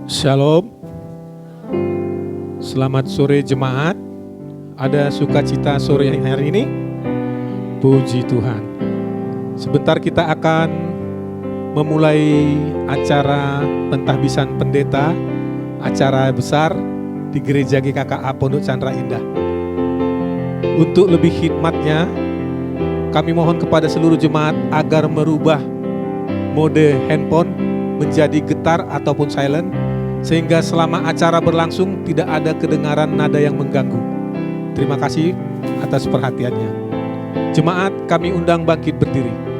Shalom, selamat sore jemaat. Ada sukacita sore hari ini? Puji Tuhan. Sebentar kita akan memulai acara pentahbisan pendeta, acara besar di Gereja GKKA Pondok Chandra Indah. Untuk lebih khidmatnya, kami mohon kepada seluruh jemaat agar merubah mode handphone menjadi getar ataupun silent, sehingga selama acara berlangsung tidak ada kedengaran nada yang mengganggu. Terima kasih atas perhatiannya. Jemaat, kami undang bangkit berdiri.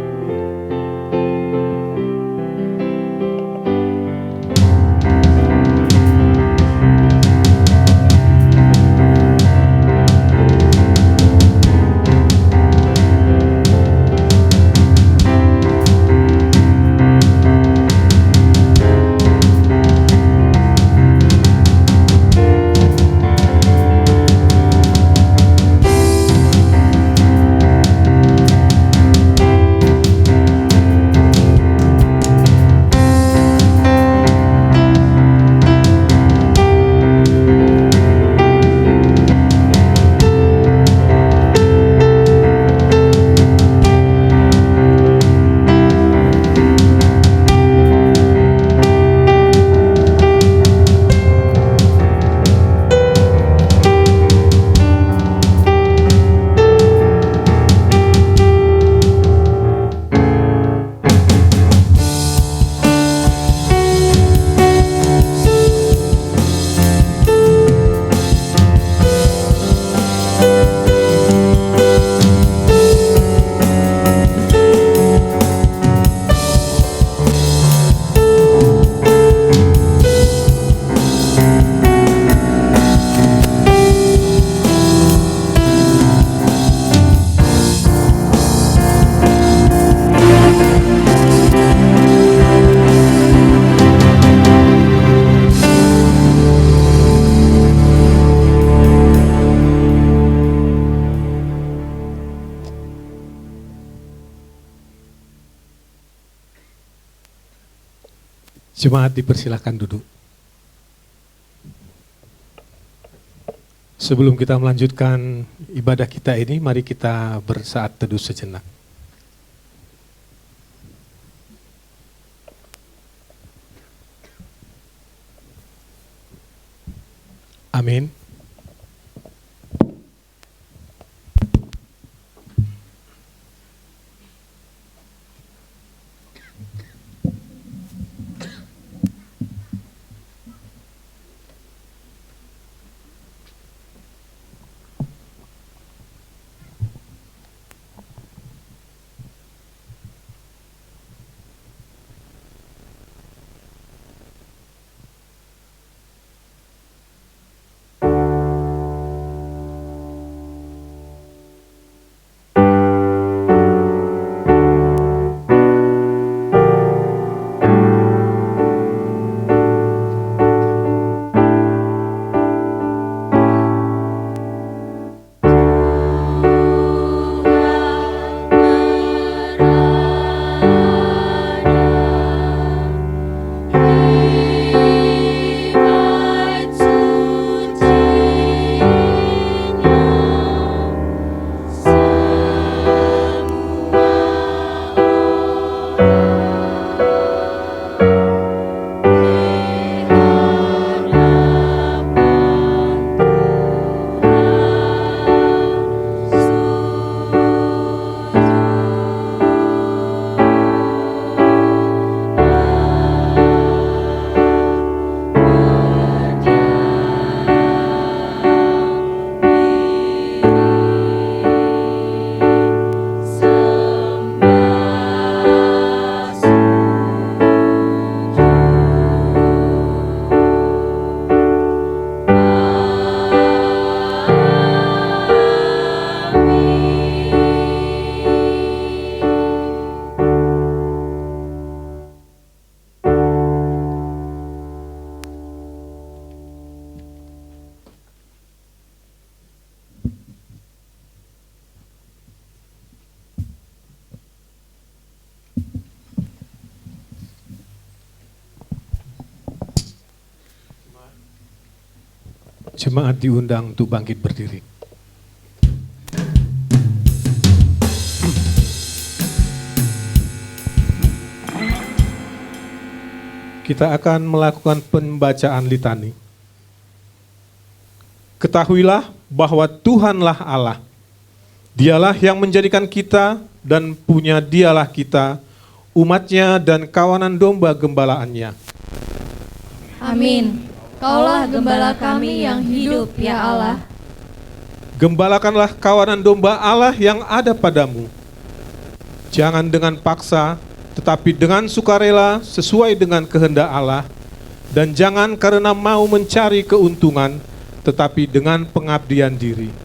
Jemaat dipersilakan duduk. Sebelum kita melanjutkan ibadah kita ini, mari kita bersaat teduh sejenak. Amin. Jemaat diundang untuk bangkit berdiri. Kita akan melakukan pembacaan litani. Ketahuilah bahwa Tuhanlah Allah. Dialah yang menjadikan kita dan punya dialah kita, umatnya dan kawanan domba gembalaannya. Amin. Kaulah gembala kami yang hidup, ya Allah. Gembalakanlah kawanan domba Allah yang ada padamu. Jangan dengan paksa, tetapi dengan sukarela sesuai dengan kehendak Allah, dan jangan karena mau mencari keuntungan, tetapi dengan pengabdian diri.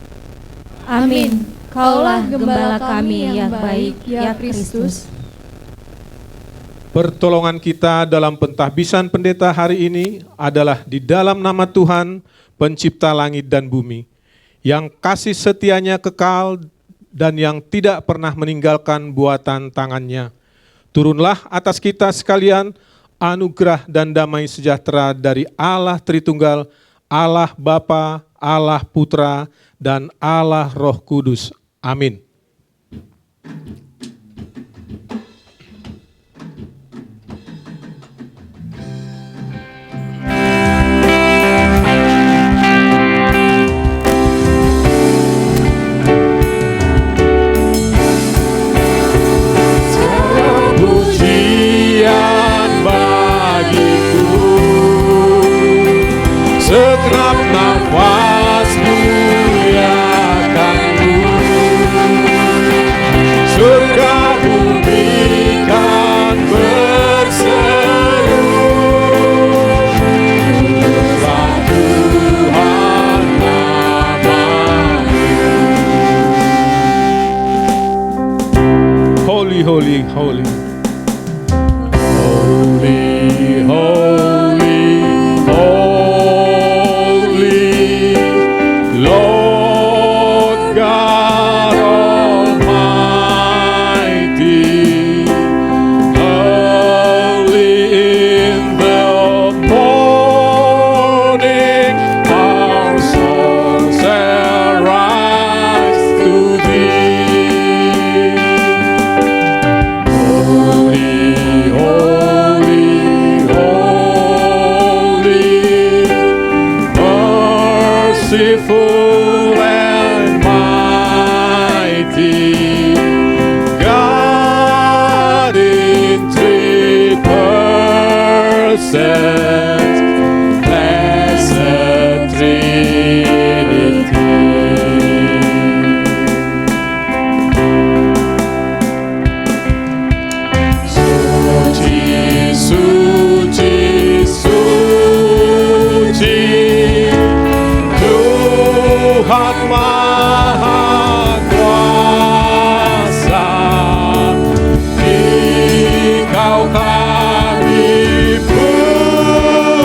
Amin. Kaulah gembala kami yang baik, ya Kristus. Pertolongan kita dalam pentahbisan pendeta hari ini adalah di dalam nama Tuhan, pencipta langit dan bumi, yang kasih setianya kekal dan yang tidak pernah meninggalkan buatan tangannya. Turunlah atas kita sekalian anugerah dan damai sejahtera dari Allah Tritunggal, Allah Bapa, Allah Putra, dan Allah Roh Kudus. Amin. Segenap nafas muliakan-Mu, surga bumi kan berseru, Tuhanlah Tuhan nama-Mu. Holy, holy, holy. Holy, holy, holy, Lord God Almighty. Early in the morning, our souls arise to Thee. Holy, holy, holy, merciful and mighty, God in 3 persons, blessed Trinity. Suci, suci, suci, Tuhan Maha Kuasa. Dikau kami puji,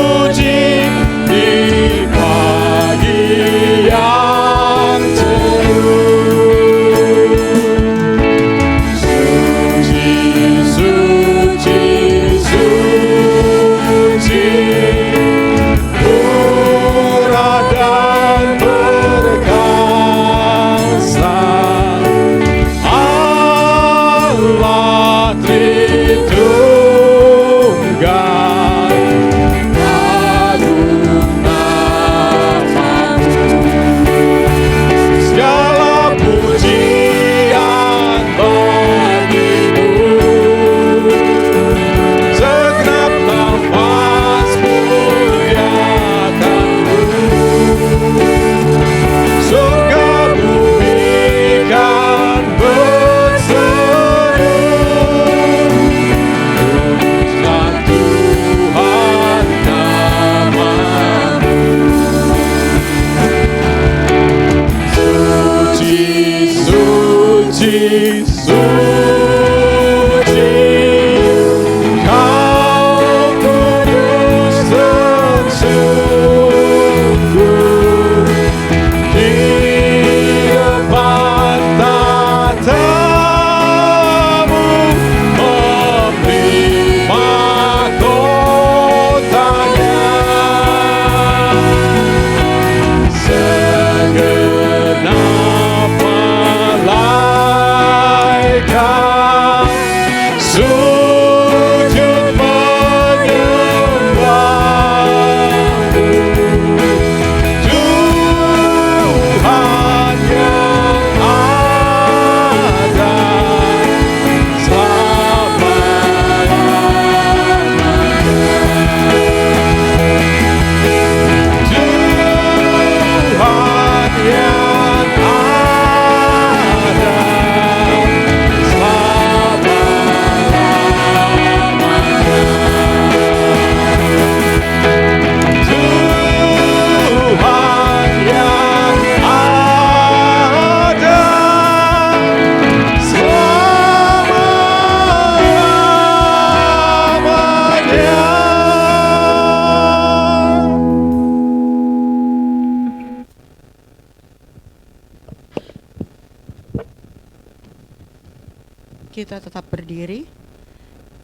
kita tetap berdiri,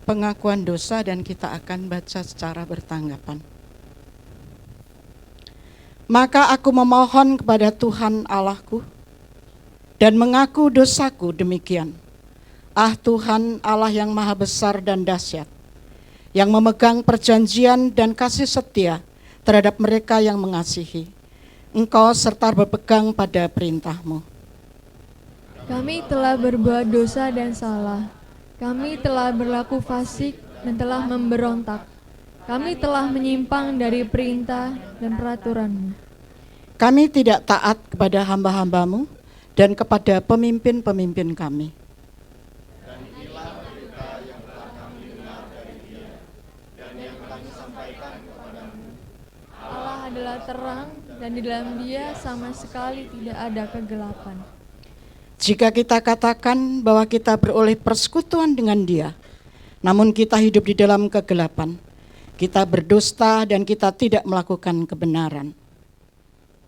pengakuan dosa, dan kita akan baca secara bertanggapan. Maka aku memohon kepada Tuhan Allahku dan mengaku dosaku demikian. Ah Tuhan Allah yang maha besar dan dahsyat, yang memegang perjanjian dan kasih setia terhadap mereka yang mengasihi. Engkau serta berpegang pada perintah-Mu. Kami telah berbuat dosa dan salah. Kami telah berlaku fasik dan telah memberontak. Kami telah menyimpang dari perintah dan peraturan-Mu. Kami tidak taat kepada hamba-hamba-Mu dan kepada pemimpin-pemimpin kami. Allah adalah terang dan di dalam Dia sama sekali tidak ada kegelapan. Jika kita katakan bahwa kita beroleh persekutuan dengan Dia, namun kita hidup di dalam kegelapan, kita berdusta dan kita tidak melakukan kebenaran.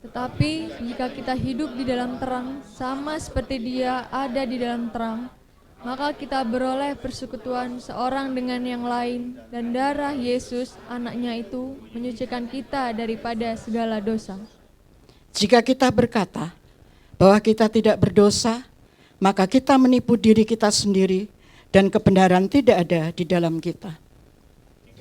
Tetapi jika kita hidup di dalam terang, sama seperti Dia ada di dalam terang, maka kita beroleh persekutuan seorang dengan yang lain, dan darah Yesus, anaknya itu, menyucikan kita daripada segala dosa. Jika kita berkata bahwa kita tidak berdosa, maka kita menipu diri kita sendiri dan kebenaran tidak ada di dalam kita.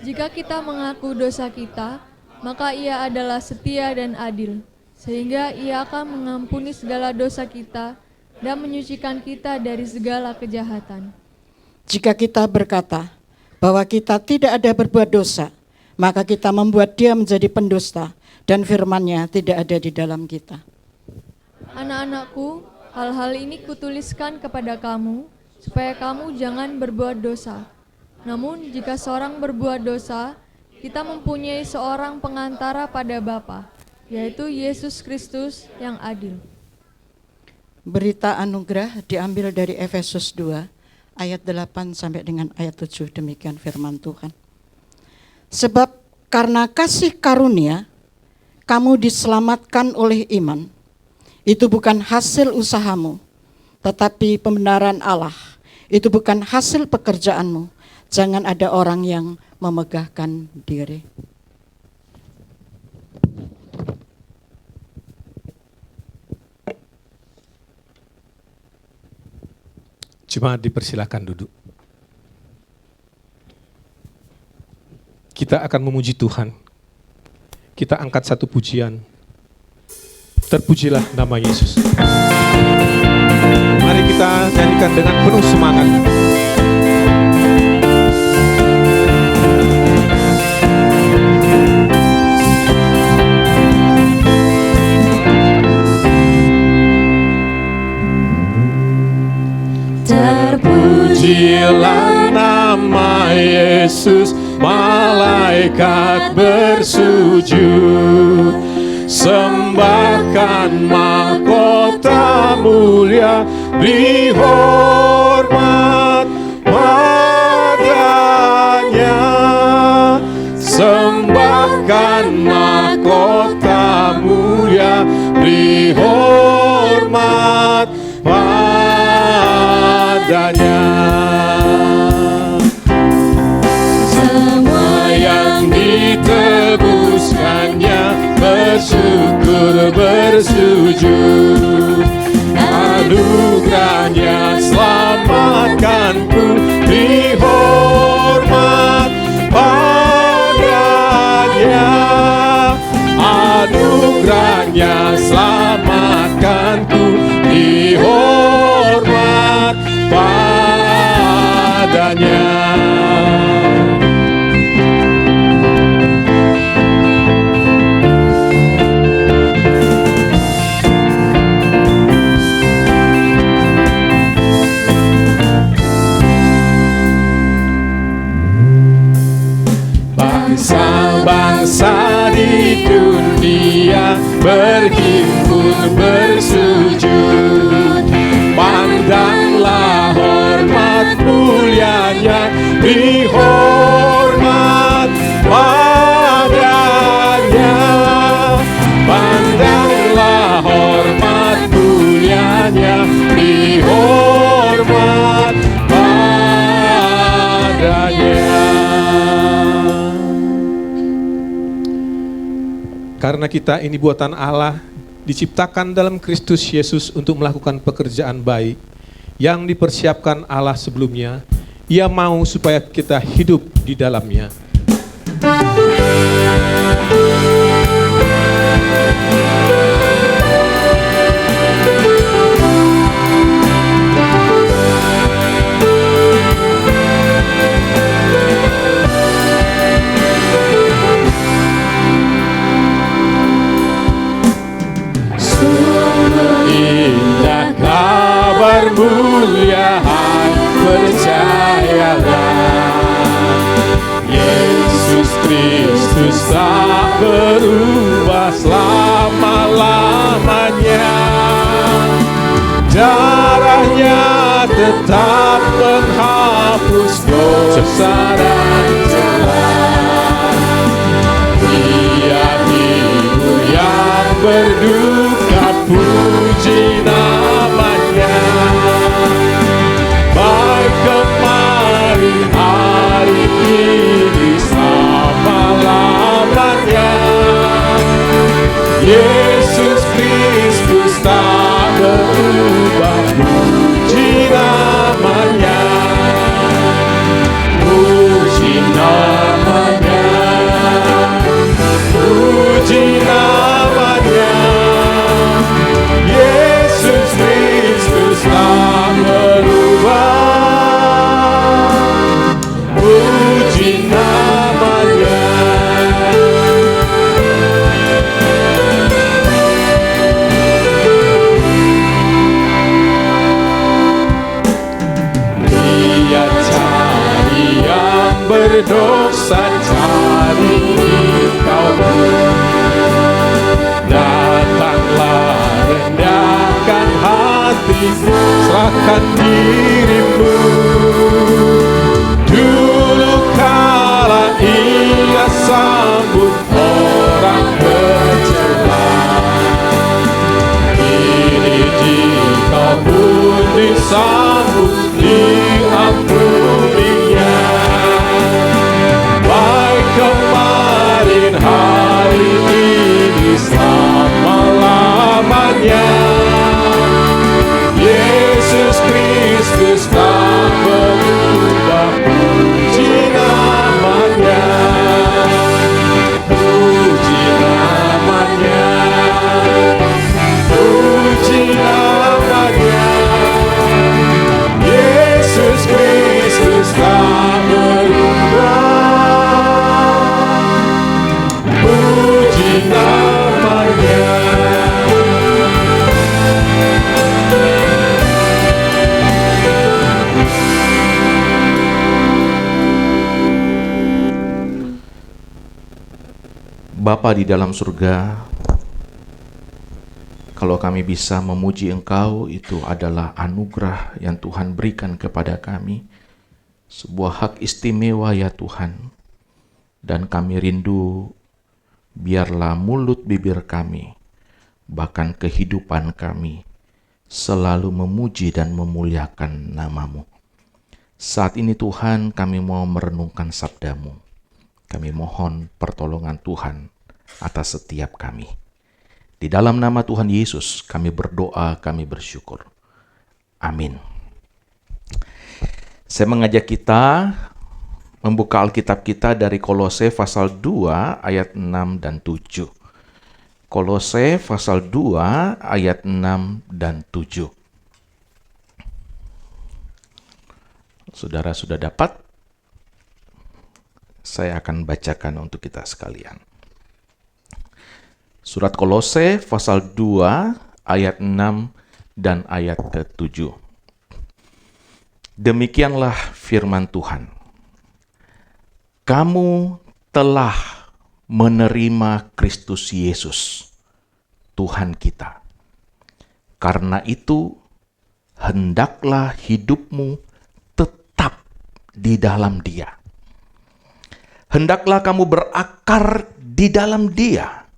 Jika kita mengaku dosa kita, maka Ia adalah setia dan adil, sehingga Ia akan mengampuni segala dosa kita dan menyucikan kita dari segala kejahatan. Jika kita berkata bahwa kita tidak ada berbuat dosa, maka kita membuat Dia menjadi pendusta dan firman-Nya tidak ada di dalam kita. Anak-anakku, hal-hal ini kutuliskan kepada kamu, supaya kamu jangan berbuat dosa. Namun jika seorang berbuat dosa, kita mempunyai seorang pengantara pada Bapa, yaitu Yesus Kristus yang adil. Berita anugerah diambil dari Efesus 2 ayat 8 sampai dengan ayat 7, demikian firman Tuhan. Sebab karena kasih karunia kamu diselamatkan oleh iman. Itu bukan hasil usahamu, tetapi pembenaran Allah. Itu bukan hasil pekerjaanmu. Jangan ada orang yang memegahkan diri. Jemaat dipersilakan duduk. Kita akan memuji Tuhan. Kita angkat satu pujian. Terpujilah nama Yesus. Mari kita nyanyikan dengan penuh semangat. Terpujilah nama Yesus, malaikat bersujud, sembahkan mahkota mulia, beri hormat padanya, sembahkan mahkota mulia, beri hormat padanya. Semua yang ditebuskannya bersyukur bersujud, anugerahnya selamatkanku, beri hormat padanya, anugerahnya selamatkanku, beri hormat padanya. Bangsa-bangsa di dunia berhimpun bersujud, pandanglah hormat mulianya, beri hormat padanya, pandanglah hormat mulianya, beri hormat padanya. Karena kita ini buatan Allah, diciptakan dalam Kristus Yesus untuk melakukan pekerjaan baik yang dipersiapkan Allah sebelumnya. Ia mau supaya kita hidup di dalamnya. Indah kabar muliaan, percayalah, Yesus Kristus tak berubah selama-lamanya. Darahnya tetap menghapus dosa dan celah. Dia hibur yang berduka, puji namanya. Baik kemarin, hari ini, selama-lamanya. Yesus Kristus tak berubah, puji namanya. Puji namanya. Puji namanya. Yesus Kristus tak berubah, puji namanya. Dia cari yang berdosa, cari engkau. Datanglah, rendahkan hati, serahkan dirimu. Dulu kala ia sambut orang bercela, kini jika pun disambut, diampuninya. Baik kemarin, hari ini, selama-lamanya. Yesus Kristus tak berubah, puji namanya. Puji namanya. Puji namanya. Yesus Kristus tak berubah, puji namanya. Bapa di dalam surga, kalau kami bisa memuji Engkau, itu adalah anugerah yang Tuhan berikan kepada kami, sebuah hak istimewa ya Tuhan. Dan kami rindu, biarlah mulut bibir kami, bahkan kehidupan kami, selalu memuji dan memuliakan nama-Mu. Saat ini Tuhan, kami mau merenungkan sabda-Mu. Kami mohon pertolongan Tuhan atas setiap kami. Di dalam nama Tuhan Yesus kami berdoa, kami bersyukur. Amin. Saya mengajak kita membuka Alkitab kita dari Kolose pasal 2 ayat 6 dan 7. Kolose pasal 2 ayat 6 dan 7. Saudara sudah dapat? Saya akan bacakan untuk kita sekalian. Surat Kolose pasal 2 ayat 6 dan ayat ke-7. Demikianlah firman Tuhan. Kamu telah menerima Kristus Yesus, Tuhan kita. Karena itu, hendaklah hidupmu tetap di dalam Dia. Hendaklah kamu berakar di dalam Dia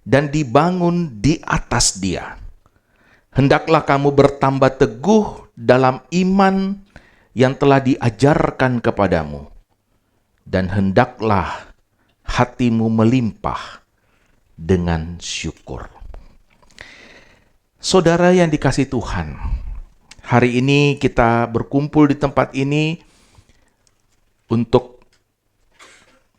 dan dibangun di atas Dia. Hendaklah kamu bertambah teguh dalam iman yang telah diajarkan kepadamu. Dan hendaklah hatimu melimpah dengan syukur. Saudara yang dikasihi Tuhan, hari ini kita berkumpul di tempat ini untuk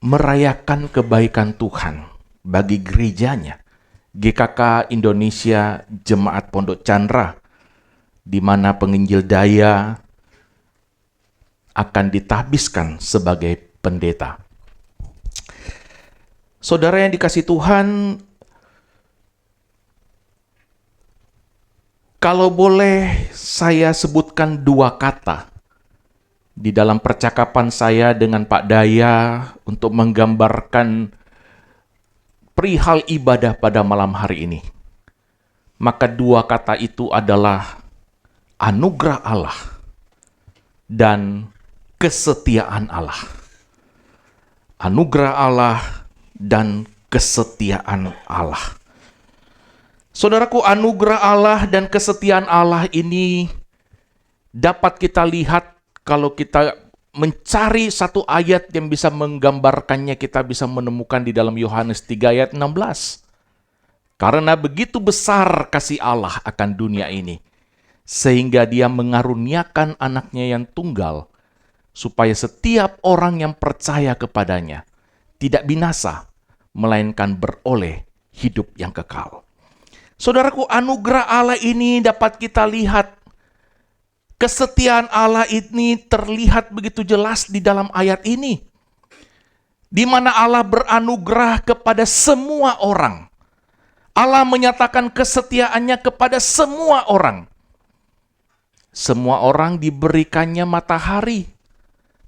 merayakan kebaikan Tuhan bagi gerejanya, GKK Indonesia Jemaat Pondok Chandra, di mana penginjil Daya akan ditabiskan sebagai pendeta. Saudara yang dikasihi Tuhan, kalau boleh saya sebutkan dua kata di dalam percakapan saya dengan Pak Daya untuk menggambarkan perihal ibadah pada malam hari ini, maka dua kata itu adalah anugerah Allah dan kesetiaan Allah. Anugerah Allah dan kesetiaan Allah. Saudaraku, anugerah Allah dan kesetiaan Allah ini dapat kita lihat kalau kita mencari satu ayat yang bisa menggambarkannya, kita bisa menemukan di dalam Yohanes 3 ayat 16. Karena begitu besar kasih Allah akan dunia ini, sehingga dia mengaruniakan anaknya yang tunggal, supaya setiap orang yang percaya kepadanya tidak binasa, melainkan beroleh hidup yang kekal. Saudaraku, anugerah Allah ini dapat kita lihat. Kesetiaan Allah ini terlihat begitu jelas di dalam ayat ini, di mana Allah beranugerah kepada semua orang. Allah menyatakan kesetiaannya kepada semua orang. Semua orang diberikannya matahari,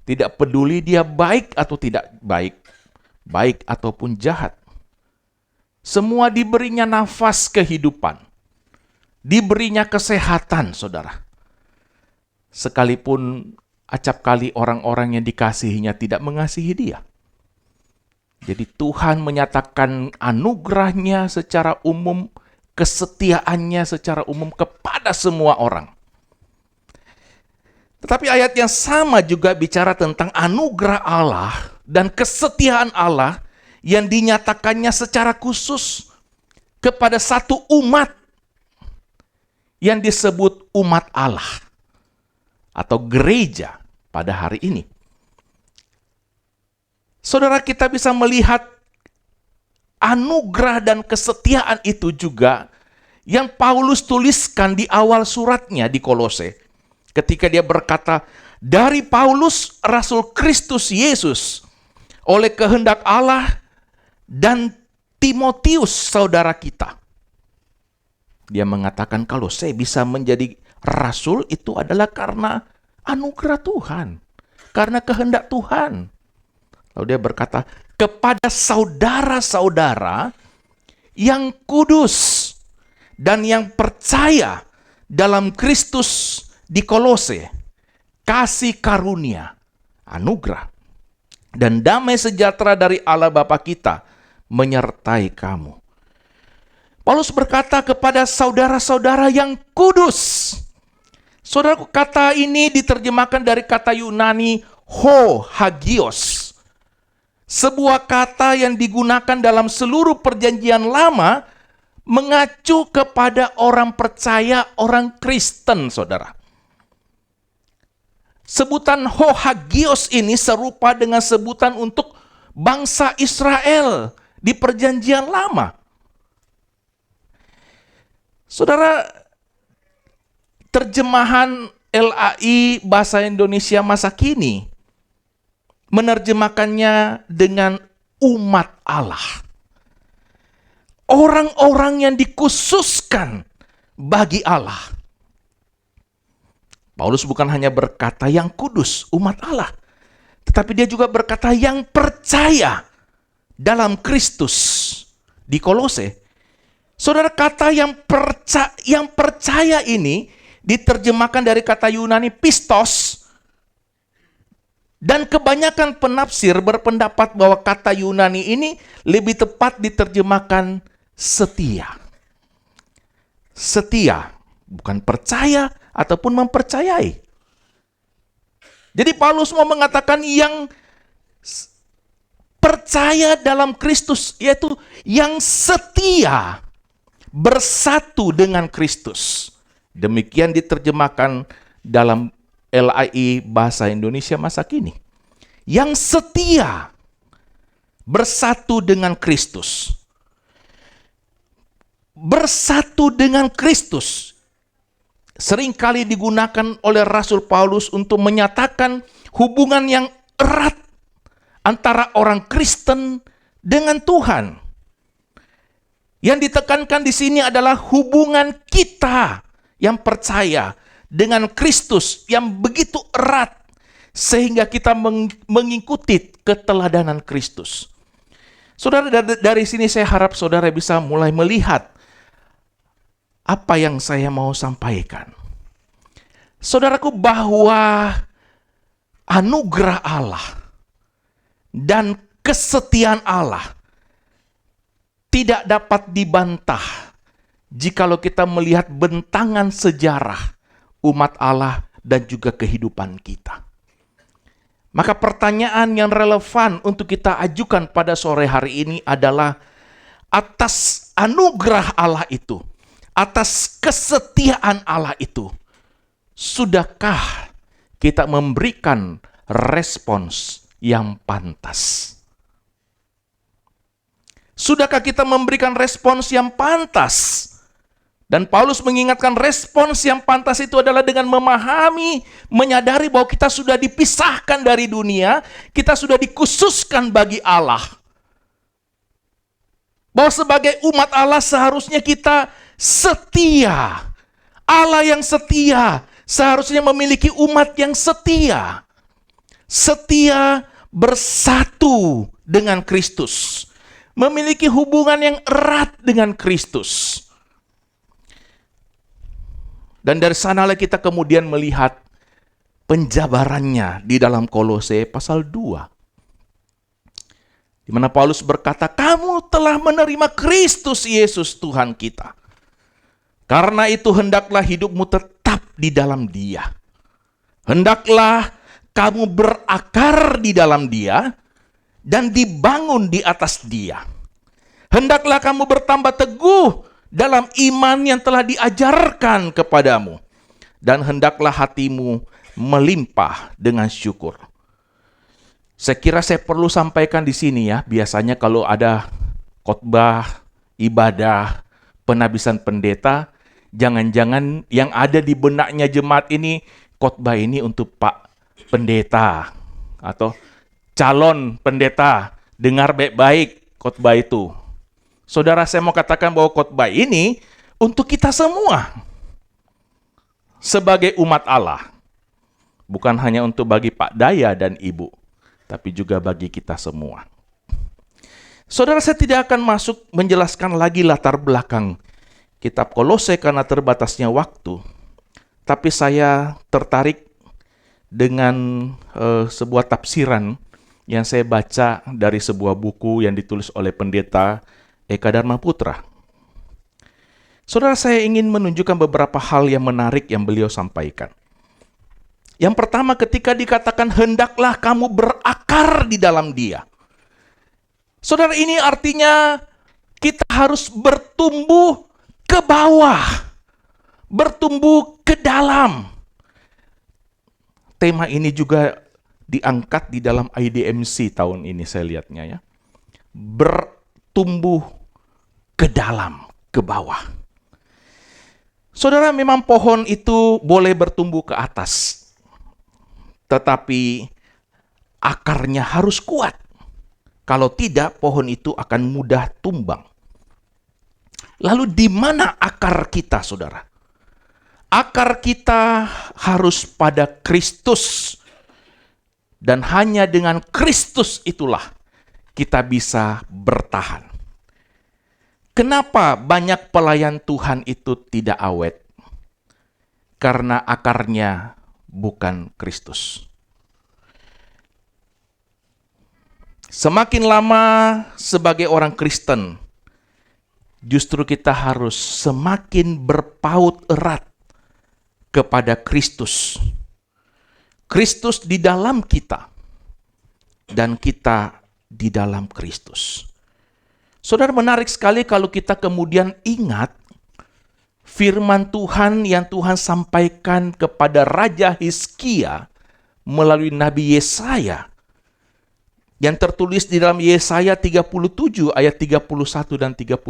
tidak peduli dia baik atau tidak baik, baik ataupun jahat. Semua diberinya nafas kehidupan, diberinya kesehatan, saudara. Sekalipun acap kali orang-orang yang dikasihinya tidak mengasihi dia. Jadi Tuhan menyatakan anugerahnya secara umum, kesetiaannya secara umum kepada semua orang. Tetapi ayat yang sama juga bicara tentang anugerah Allah dan kesetiaan Allah yang dinyatakannya secara khusus kepada satu umat yang disebut umat Allah atau gereja pada hari ini. Saudara, kita bisa melihat anugerah dan kesetiaan itu juga yang Paulus tuliskan di awal suratnya di Kolose. Ketika dia berkata, dari Paulus, Rasul Kristus Yesus, oleh kehendak Allah, dan Timotius, saudara kita. Dia mengatakan kalau saya bisa menjadi rasul itu adalah karena anugerah Tuhan, karena kehendak Tuhan. Lalu dia berkata, kepada saudara-saudara yang kudus dan yang percaya dalam Kristus di Kolose, kasih karunia, anugerah, dan damai sejahtera dari Allah Bapa kita menyertai kamu. Paulus berkata kepada saudara-saudara yang kudus. Saudaraku, kata ini diterjemahkan dari kata Yunani hagios. Sebuah kata yang digunakan dalam seluruh perjanjian lama mengacu kepada orang percaya, orang Kristen, saudara. Sebutan hagios ini serupa dengan sebutan untuk bangsa Israel di perjanjian lama. Saudara, terjemahan LAI Bahasa Indonesia masa kini menerjemahkannya dengan umat Allah. Orang-orang yang dikhususkan bagi Allah. Paulus bukan hanya berkata yang kudus, umat Allah, tetapi dia juga berkata yang percaya dalam Kristus di Kolose. Saudara, kata yang percaya ini diterjemahkan dari kata Yunani pistos, dan kebanyakan penafsir berpendapat bahwa kata Yunani ini lebih tepat diterjemahkan setia. Setia, bukan percaya ataupun mempercayai. Jadi Paulus mau mengatakan yang percaya dalam Kristus, yaitu yang setia bersatu dengan Kristus. Demikian diterjemahkan dalam LAI Bahasa Indonesia masa kini. Yang setia bersatu dengan Kristus. Bersatu dengan Kristus seringkali digunakan oleh Rasul Paulus untuk menyatakan hubungan yang erat antara orang Kristen dengan Tuhan. Yang ditekankan di sini adalah hubungan kita yang percaya dengan Kristus yang begitu erat sehingga kita mengikuti keteladanan Kristus. Saudara, dari sini saya harap saudara bisa mulai melihat apa yang saya mau sampaikan. Saudaraku, bahwa anugerah Allah dan kesetiaan Allah tidak dapat dibantah jikalau kita melihat bentangan sejarah umat Allah dan juga kehidupan kita. Maka pertanyaan yang relevan untuk kita ajukan pada sore hari ini adalah, atas anugerah Allah itu, atas kesetiaan Allah itu, sudahkah kita memberikan respons yang pantas? Sudahkah kita memberikan respons yang pantas? Dan Paulus mengingatkan respons yang pantas itu adalah dengan memahami, menyadari bahwa kita sudah dipisahkan dari dunia, kita sudah dikhususkan bagi Allah. Bahwa sebagai umat Allah seharusnya kita setia. Allah yang setia seharusnya memiliki umat yang setia. Setia bersatu dengan Kristus. Memiliki hubungan yang erat dengan Kristus. Dan dari sanalah kita kemudian melihat penjabarannya di dalam Kolose pasal 2. Di mana Paulus berkata, kamu telah menerima Kristus Yesus Tuhan kita. Karena itu hendaklah hidupmu tetap di dalam Dia. Hendaklah kamu berakar di dalam Dia dan dibangun di atas Dia. Hendaklah kamu bertambah teguh dalam iman yang telah diajarkan kepadamu. Dan hendaklah hatimu melimpah dengan syukur. Saya kira saya perlu sampaikan di sini ya, biasanya kalau ada khotbah, ibadah, penabisan pendeta, jangan-jangan yang ada di benaknya jemaat ini, khotbah ini untuk Pak Pendeta atau calon pendeta, dengar baik-baik khotbah itu. Saudara, saya mau katakan bahwa khotbah ini untuk kita semua. Sebagai umat Allah. Bukan hanya untuk bagi Pak Daya dan Ibu, tapi juga bagi kita semua. Saudara, saya tidak akan masuk menjelaskan lagi latar belakang kitab Kolose karena terbatasnya waktu. Tapi saya tertarik dengan sebuah tafsiran yang saya baca dari sebuah buku yang ditulis oleh pendeta Eka Dharma Putra. Saudara, saya ingin menunjukkan beberapa hal yang menarik yang beliau sampaikan. Yang pertama, ketika dikatakan hendaklah kamu berakar di dalam Dia. Saudara, ini artinya kita harus bertumbuh ke bawah, bertumbuh ke dalam. Tema ini juga diangkat di dalam IDMC tahun ini, saya lihatnya ya. Bertumbuh ke dalam, ke bawah. Saudara, memang pohon itu boleh bertumbuh ke atas, tetapi akarnya harus kuat. Kalau tidak, pohon itu akan mudah tumbang. Lalu di mana akar kita, saudara? Akar kita harus pada Kristus. Dan hanya dengan Kristus itulah kita bisa bertahan. Kenapa banyak pelayan Tuhan itu tidak awet? Karena akarnya bukan Kristus. Semakin lama sebagai orang Kristen, justru kita harus semakin berpaut erat kepada Kristus. Kristus di dalam kita, dan kita di dalam Kristus. Saudara, menarik sekali kalau kita kemudian ingat firman Tuhan yang Tuhan sampaikan kepada Raja Hizkia melalui Nabi Yesaya yang tertulis di dalam Yesaya 37 ayat 31 dan 32.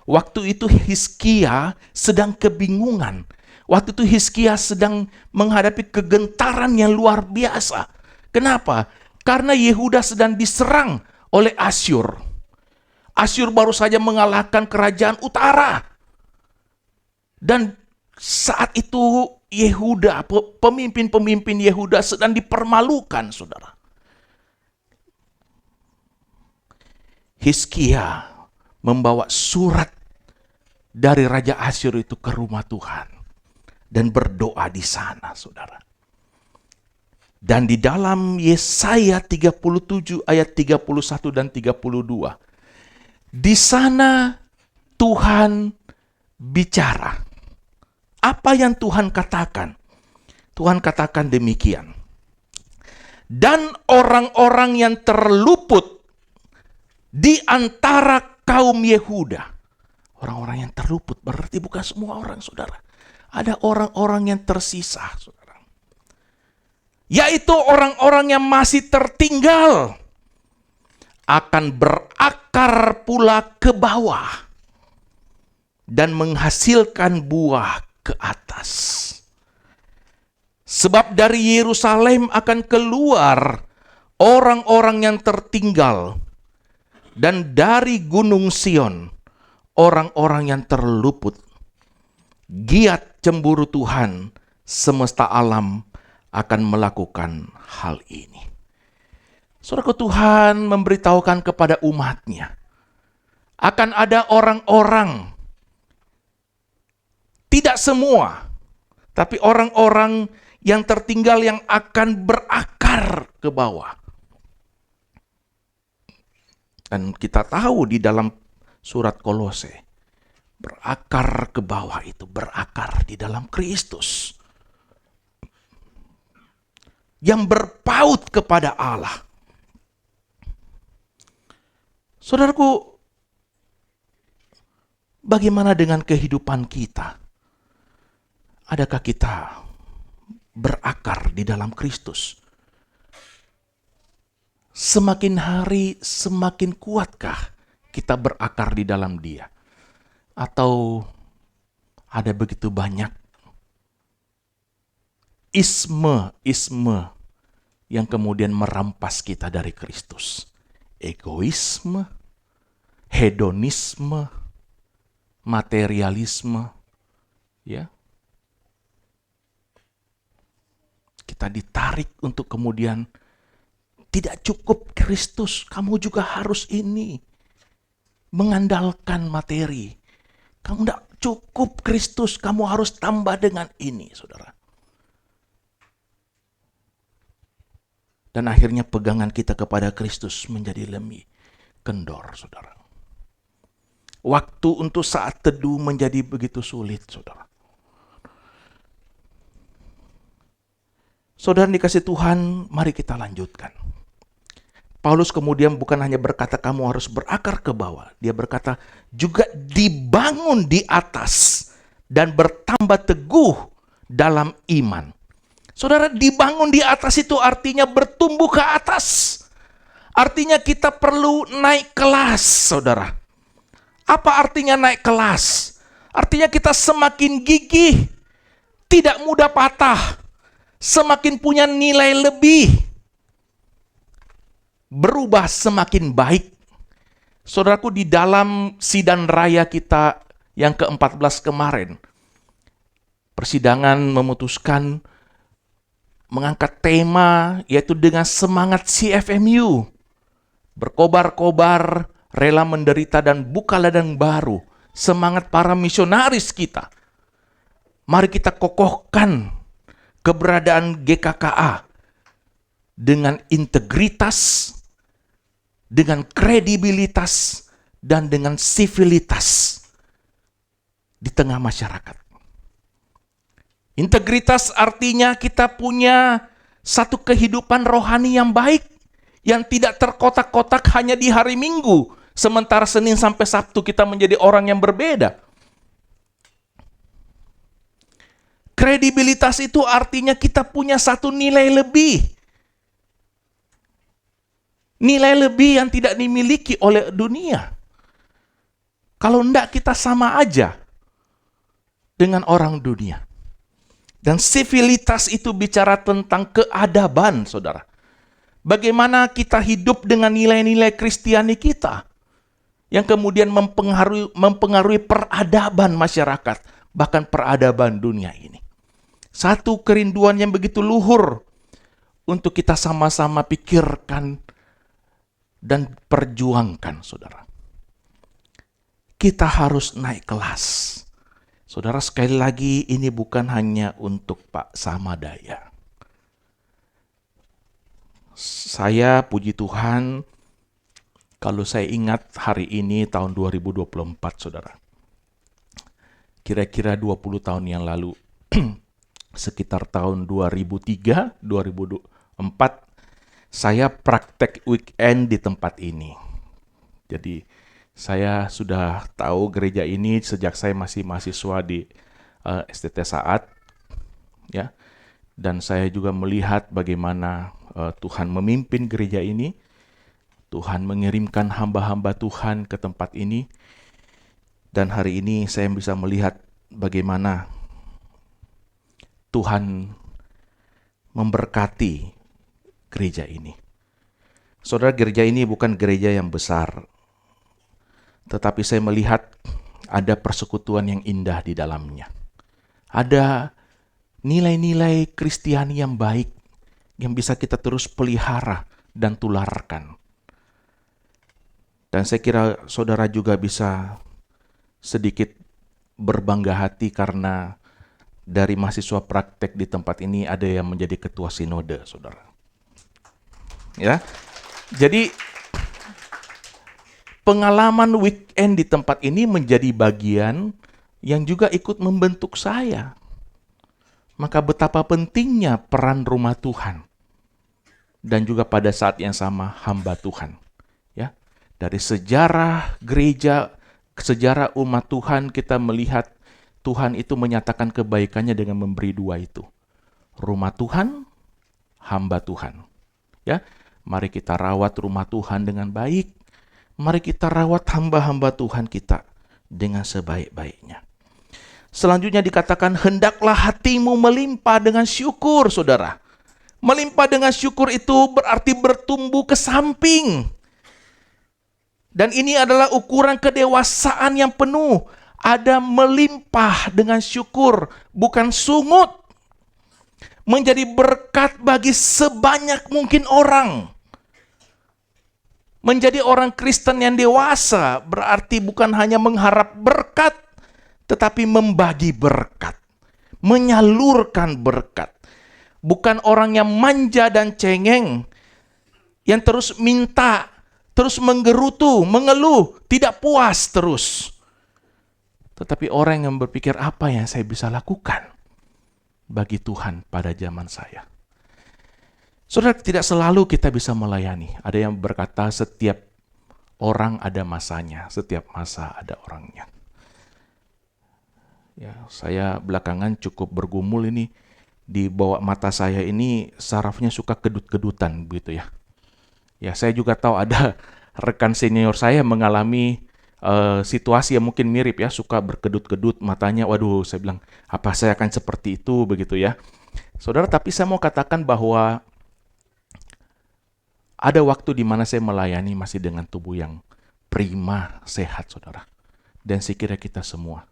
Waktu itu Hizkia sedang kebingungan. Waktu itu Hizkia sedang menghadapi kegentaran yang luar biasa. Kenapa? Karena Yehuda sedang diserang oleh Asyur. Asyur baru saja mengalahkan kerajaan utara. Dan saat itu Yehuda, pemimpin-pemimpin Yehuda sedang dipermalukan, saudara. Hizkia membawa surat dari Raja Asyur itu ke rumah Tuhan dan berdoa di sana, saudara. Dan di dalam Yesaya 37 ayat 31 dan 32, di sana Tuhan bicara. Apa yang Tuhan katakan? Tuhan katakan demikian. Dan orang-orang yang terluput di antara kaum Yehuda. Orang-orang yang terluput berarti bukan semua orang, saudara. Ada orang-orang yang tersisa, saudara. Yaitu orang-orang yang masih tertinggal akan berakar pula ke bawah dan menghasilkan buah ke atas. Sebab dari Yerusalem akan keluar orang-orang yang tertinggal, dan dari Gunung Sion orang-orang yang terluput. Giat cemburu Tuhan semesta alam akan melakukan hal ini. Saudaraku, Tuhan memberitahukan kepada umatnya, akan ada orang-orang, tidak semua, tapi orang-orang yang tertinggal yang akan berakar ke bawah. Dan kita tahu di dalam surat Kolose, berakar ke bawah itu berakar di dalam Kristus, yang berpaut kepada Allah. Saudaraku, bagaimana dengan kehidupan kita? Adakah kita berakar di dalam Kristus? Semakin hari semakin kuatkah kita berakar di dalam Dia? Atau ada begitu banyak isme yang kemudian merampas kita dari Kristus? Egoisme, hedonisme, materialisme, ya. Kita ditarik untuk kemudian tidak cukup Kristus, kamu juga harus ini. Mengandalkan materi. Kamu tidak cukup Kristus, kamu harus tambah dengan ini, saudara. Dan akhirnya pegangan kita kepada Kristus menjadi lebih kendor, saudara. Waktu untuk saat teduh menjadi begitu sulit, saudara. Saudara dikasih Tuhan, mari kita lanjutkan. Paulus kemudian bukan hanya berkata kamu harus berakar ke bawah. Dia berkata juga dibangun di atas dan bertambah teguh dalam iman. Saudara, dibangun di atas itu artinya bertumbuh ke atas. Artinya kita perlu naik kelas, saudara. Apa artinya naik kelas? Artinya kita semakin gigih, tidak mudah patah, semakin punya nilai lebih, berubah semakin baik. Saudaraku, di dalam sidang raya kita yang ke-14 kemarin, persidangan memutuskan mengangkat tema yaitu dengan semangat CFMU. Berkobar-kobar, rela menderita dan buka ladang baru. Semangat para misionaris kita. Mari kita kokohkan keberadaan GKKA dengan integritas, dengan kredibilitas, dan dengan sivilitas di tengah masyarakat. Integritas artinya kita punya satu kehidupan rohani yang baik, yang tidak terkotak-kotak hanya di hari Minggu, sementara Senin sampai Sabtu kita menjadi orang yang berbeda. Kredibilitas itu artinya kita punya satu nilai lebih. Nilai lebih yang tidak dimiliki oleh dunia. Kalau enggak, kita sama aja dengan orang dunia. Dan sivilitas itu bicara tentang keadaban, saudara. Bagaimana kita hidup dengan nilai-nilai Kristiani kita yang kemudian mempengaruhi peradaban masyarakat, bahkan peradaban dunia ini. Satu kerinduan yang begitu luhur untuk kita sama-sama pikirkan dan perjuangkan, saudara. Kita harus naik kelas. Saudara, sekali lagi ini bukan hanya untuk Pak Samadaya. Saya, puji Tuhan, kalau saya ingat hari ini tahun 2024, saudara. Kira-kira 20 tahun yang lalu, sekitar tahun 2003, 2004, saya praktek weekend di tempat ini. Jadi saya sudah tahu gereja ini sejak saya masih mahasiswa di STT Saat, ya. Dan saya juga melihat bagaimana Tuhan memimpin gereja ini. Tuhan mengirimkan hamba-hamba Tuhan ke tempat ini. Dan hari ini saya bisa melihat bagaimana Tuhan memberkati gereja ini. Saudara, gereja ini bukan gereja yang besar, tetapi saya melihat ada persekutuan yang indah di dalamnya. Ada nilai-nilai Kristiani yang baik yang bisa kita terus pelihara dan tularkan. Dan saya kira saudara juga bisa sedikit berbangga hati karena dari mahasiswa praktek di tempat ini ada yang menjadi ketua sinode, saudara. Ya, jadi pengalaman weekend di tempat ini menjadi bagian yang juga ikut membentuk saya. Maka betapa pentingnya peran rumah Tuhan dan juga pada saat yang sama hamba Tuhan. Ya, dari sejarah gereja, sejarah umat Tuhan kita melihat Tuhan itu menyatakan kebaikannya dengan memberi dua itu. Rumah Tuhan, hamba Tuhan. Ya, mari kita rawat rumah Tuhan dengan baik. Mari kita rawat hamba-hamba Tuhan kita dengan sebaik-baiknya. Selanjutnya dikatakan, hendaklah hatimu melimpah dengan syukur, saudara. Melimpah dengan syukur itu berarti bertumbuh ke samping. Dan ini adalah ukuran kedewasaan yang penuh. Ada melimpah dengan syukur, bukan sungut. Menjadi berkat bagi sebanyak mungkin orang. Menjadi orang Kristen yang dewasa berarti bukan hanya mengharap berkat, tetapi membagi berkat. Menyalurkan berkat. Bukan orang yang manja dan cengeng, yang terus minta, terus menggerutu, mengeluh, tidak puas terus. Tetapi orang yang berpikir, apa yang saya bisa lakukan bagi Tuhan pada zaman saya. Saudara, tidak selalu kita bisa melayani. Ada yang berkata setiap orang ada masanya, setiap masa ada orangnya. Ya, saya belakangan cukup bergumul ini, di bawah mata saya ini sarafnya suka kedut-kedutan begitu ya. Ya, saya juga tahu ada rekan senior saya mengalami situasi yang mungkin mirip ya, suka berkedut-kedut matanya. Waduh, saya bilang, apa saya akan seperti itu begitu ya. Saudara, tapi saya mau katakan bahwa ada waktu di mana saya melayani masih dengan tubuh yang prima, sehat, saudara. Dan saya kira kita semua.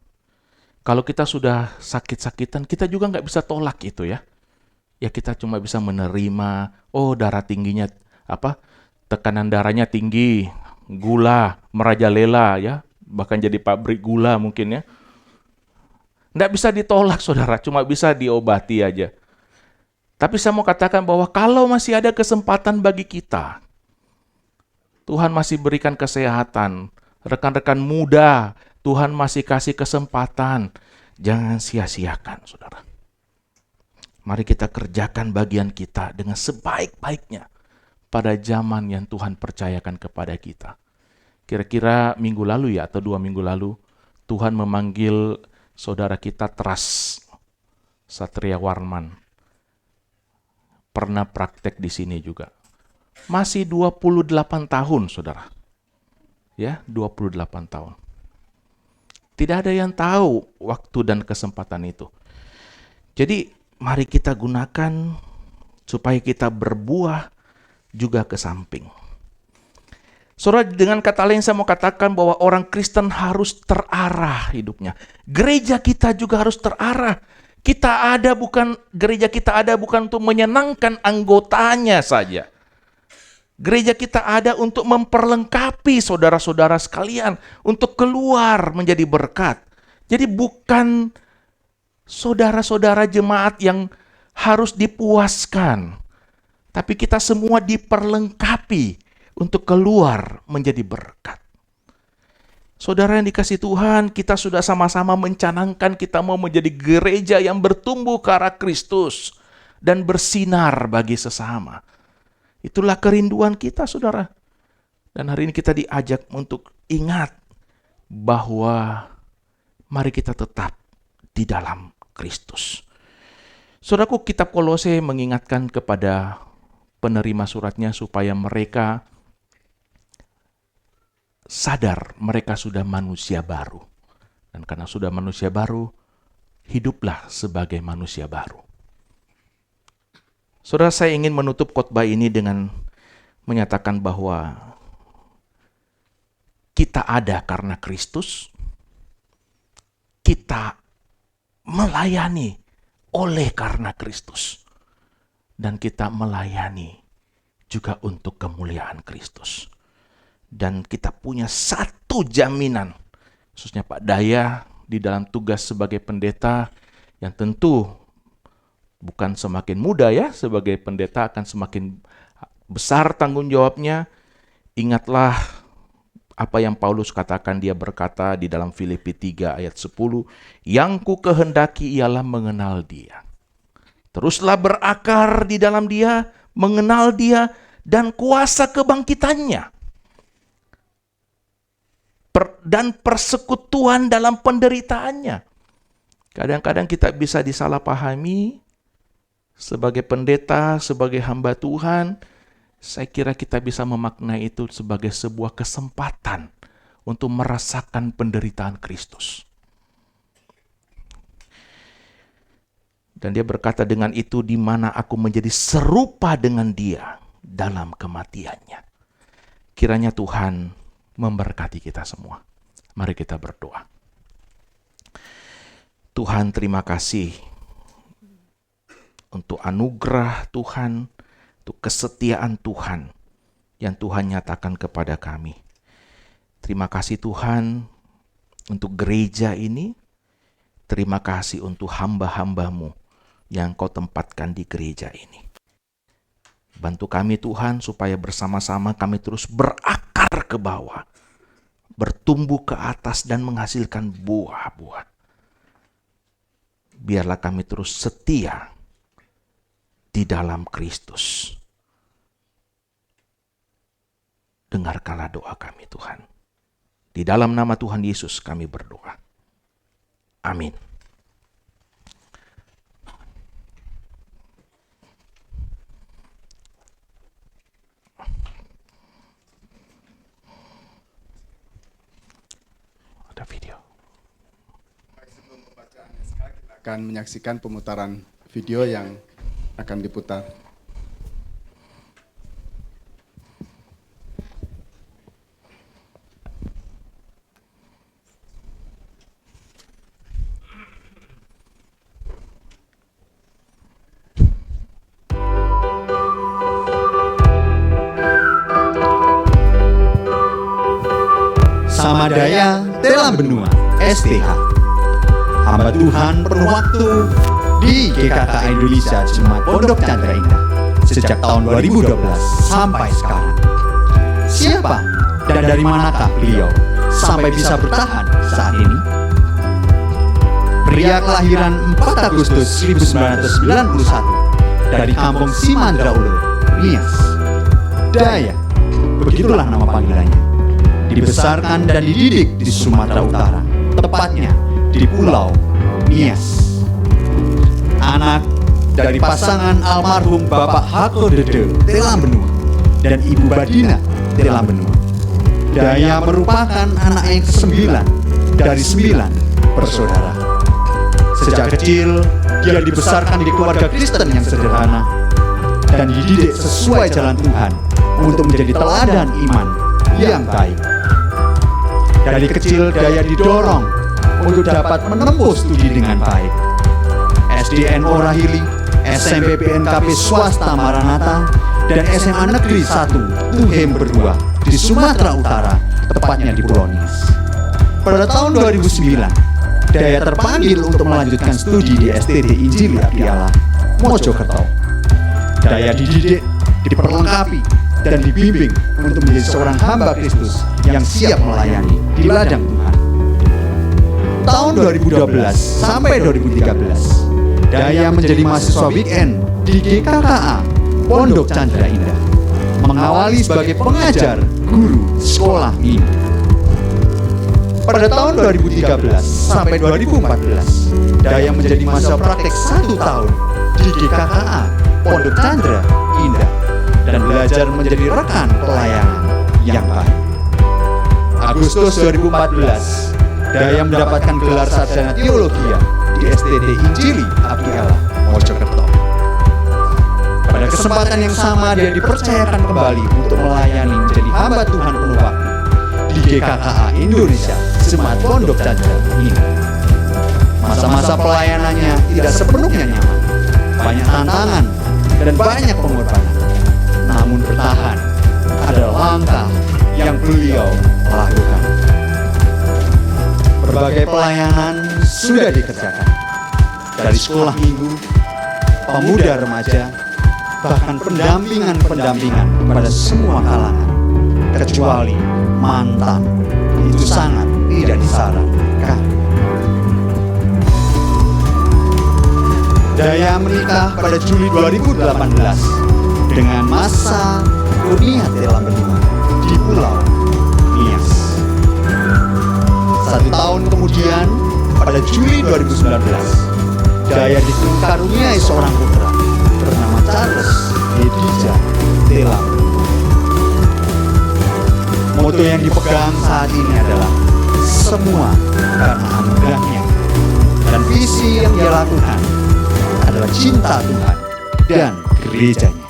Kalau kita sudah sakit-sakitan, kita juga nggak bisa tolak itu ya. Ya kita cuma bisa menerima, oh darah tingginya, tekanan darahnya tinggi, gula, merajalela ya, bahkan jadi pabrik gula mungkin ya. Nggak bisa ditolak, saudara, cuma bisa diobati aja. Tapi saya mau katakan bahwa kalau masih ada kesempatan bagi kita, Tuhan masih berikan kesehatan, rekan-rekan muda, Tuhan masih kasih kesempatan, jangan sia-siakan, saudara. Mari kita kerjakan bagian kita dengan sebaik-baiknya. pada zaman yang Tuhan percayakan kepada kita. Kira-kira minggu lalu ya, atau 2 minggu lalu, Tuhan memanggil saudara kita Tras Satria Warman. Pernah praktek di sini juga. Masih 28 tahun, saudara. Ya, 28 tahun. Tidak ada yang tahu waktu dan kesempatan itu. Jadi, mari kita gunakan supaya kita berbuah juga ke samping. Saudara, dengan kata lain saya mau katakan bahwa orang Kristen harus terarah hidupnya. Gereja kita juga harus terarah. Gereja kita ada bukan untuk menyenangkan anggotanya saja. Gereja kita ada untuk memperlengkapi saudara-saudara sekalian, untuk keluar menjadi berkat. Jadi bukan saudara-saudara jemaat yang harus dipuaskan, tapi kita semua diperlengkapi untuk keluar menjadi berkat. Saudara yang dikasihi Tuhan, kita sudah sama-sama mencanangkan kita mau menjadi gereja yang bertumbuh ke arah Kristus dan bersinar bagi sesama. Itulah kerinduan kita, saudara. Dan hari ini kita diajak untuk ingat bahwa mari kita tetap di dalam Kristus. Saudaraku, kitab Kolose mengingatkan kepada penerima suratnya supaya mereka sadar mereka sudah manusia baru. Dan karena sudah manusia baru, hiduplah sebagai manusia baru. Saudara, saya ingin menutup khotbah ini dengan menyatakan bahwa kita ada karena Kristus, kita melayani oleh karena Kristus, dan kita melayani juga untuk kemuliaan Kristus. Dan kita punya satu jaminan, khususnya Pak Daya di dalam tugas sebagai pendeta, yang tentu bukan semakin muda ya, sebagai pendeta akan semakin besar tanggung jawabnya. Ingatlah apa yang Paulus katakan, dia berkata di dalam Filipi 3 ayat 10, yang ku kehendaki ialah mengenal dia. Teruslah berakar di dalam dia, mengenal dia, dan kuasa kebangkitannya. Dan persekutuan dalam penderitaannya. Kadang-kadang kita bisa disalahpahami sebagai pendeta, sebagai hamba Tuhan. Saya kira kita bisa memaknai itu sebagai sebuah kesempatan untuk merasakan penderitaan Kristus. Dan dia berkata, dengan itu di mana aku menjadi serupa dengan dia dalam kematiannya. Kiranya Tuhan memberkati kita semua. Mari kita berdoa. Tuhan, terima kasih untuk anugerah Tuhan, untuk kesetiaan Tuhan yang Tuhan nyatakan kepada kami. Terima kasih Tuhan untuk gereja ini. Terima kasih untuk hamba-hamba-Mu yang Kau tempatkan di gereja ini. Bantu kami Tuhan supaya bersama-sama kami terus berakar ke bawah, bertumbuh ke atas dan menghasilkan buah-buah. Biarlah kami terus setia di dalam Kristus. Dengarkanlah doa kami Tuhan. Di dalam nama Tuhan Yesus kami berdoa. Amin. Ada video. Sebelum pembacaannya sekarang kita akan menyaksikan pemutaran video yang akan diputar. Samadaya dalam benua STH. Hamba Tuhan penuh waktu di GKK Indonesia Jemaat Pondok Chandra Indah sejak tahun 2012 sampai sekarang. Siapa dan dari manakah beliau sampai bisa bertahan saat ini? Pria kelahiran 4 Agustus 1991 dari kampung Simandra Ulo, Nias. Daya, begitulah nama panggilannya. Dibesarkan dan dididik di Sumatera Utara, tepatnya di Pulau Nias. Anak dari pasangan almarhum Bapak Hako Dede Telambenua dan Ibu Badina Telambenua. Daya merupakan anak yang ke-9 dari 9 bersaudara. Sejak kecil, dia dibesarkan di keluarga Kristen yang sederhana dan dididik sesuai jalan Tuhan untuk menjadi teladan iman yang baik. Dari kecil, Daya didorong untuk dapat menempuh studi dengan baik. SDN Orahili, SMP PNKP swasta Maranatha, dan SMA Negeri 1 Tuhem Berdua di Sumatera Utara, tepatnya di Pulau Nias. Pada tahun 2009, Daya terpanggil untuk melanjutkan studi di STT Injili Abdi Allah, Mojokerto. Daya dididik, diperlengkapi, dan dibimbing untuk menjadi seorang hamba Kristus yang siap melayani di ladang Tuhan. Tahun 2012 sampai 2013, Daya menjadi mahasiswa weekend di GKKA Pondok Chandra Indah, mengawali sebagai pengajar guru sekolah minggu. Pada tahun 2013 sampai 2014, Daya menjadi mahasiswa praktek 1 tahun di GKKA Pondok Chandra Indah dan belajar menjadi rekan pelayanan yang baik. Agustus 2014, Daya mendapatkan gelar sarjana teologi di STT Injili Abdi Allah, Mojokerto. Pada kesempatan yang sama, dia dipercayakan kembali untuk melayani menjadi hamba Tuhan penuh waktu di GKKA Indonesia, Jemaat Pondok Chandra Indah. Masa-masa pelayanannya tidak sepenuhnya nyaman, banyak tantangan dan banyak pengorbanan. Namun bertahan adalah langkah yang beliau lakukan. Berbagai pelayanan sudah dikerjakan, dari sekolah minggu, pemuda remaja, bahkan pendampingan pada semua kalangan, kecuali mantan. Itu sangat tidak disarankan. Daya menikah pada Juli 2018 dengan Masa Kurnia Telambenua di Pulau Nias. 1 tahun kemudian, pada Juli 2019, Daya dikaruniai seorang putra bernama Charles Edija Telambenua. Moto yang dipegang saat ini adalah semua karena anugerahnya, dan visi yang dia lakukan adalah cinta Tuhan dan gerejanya.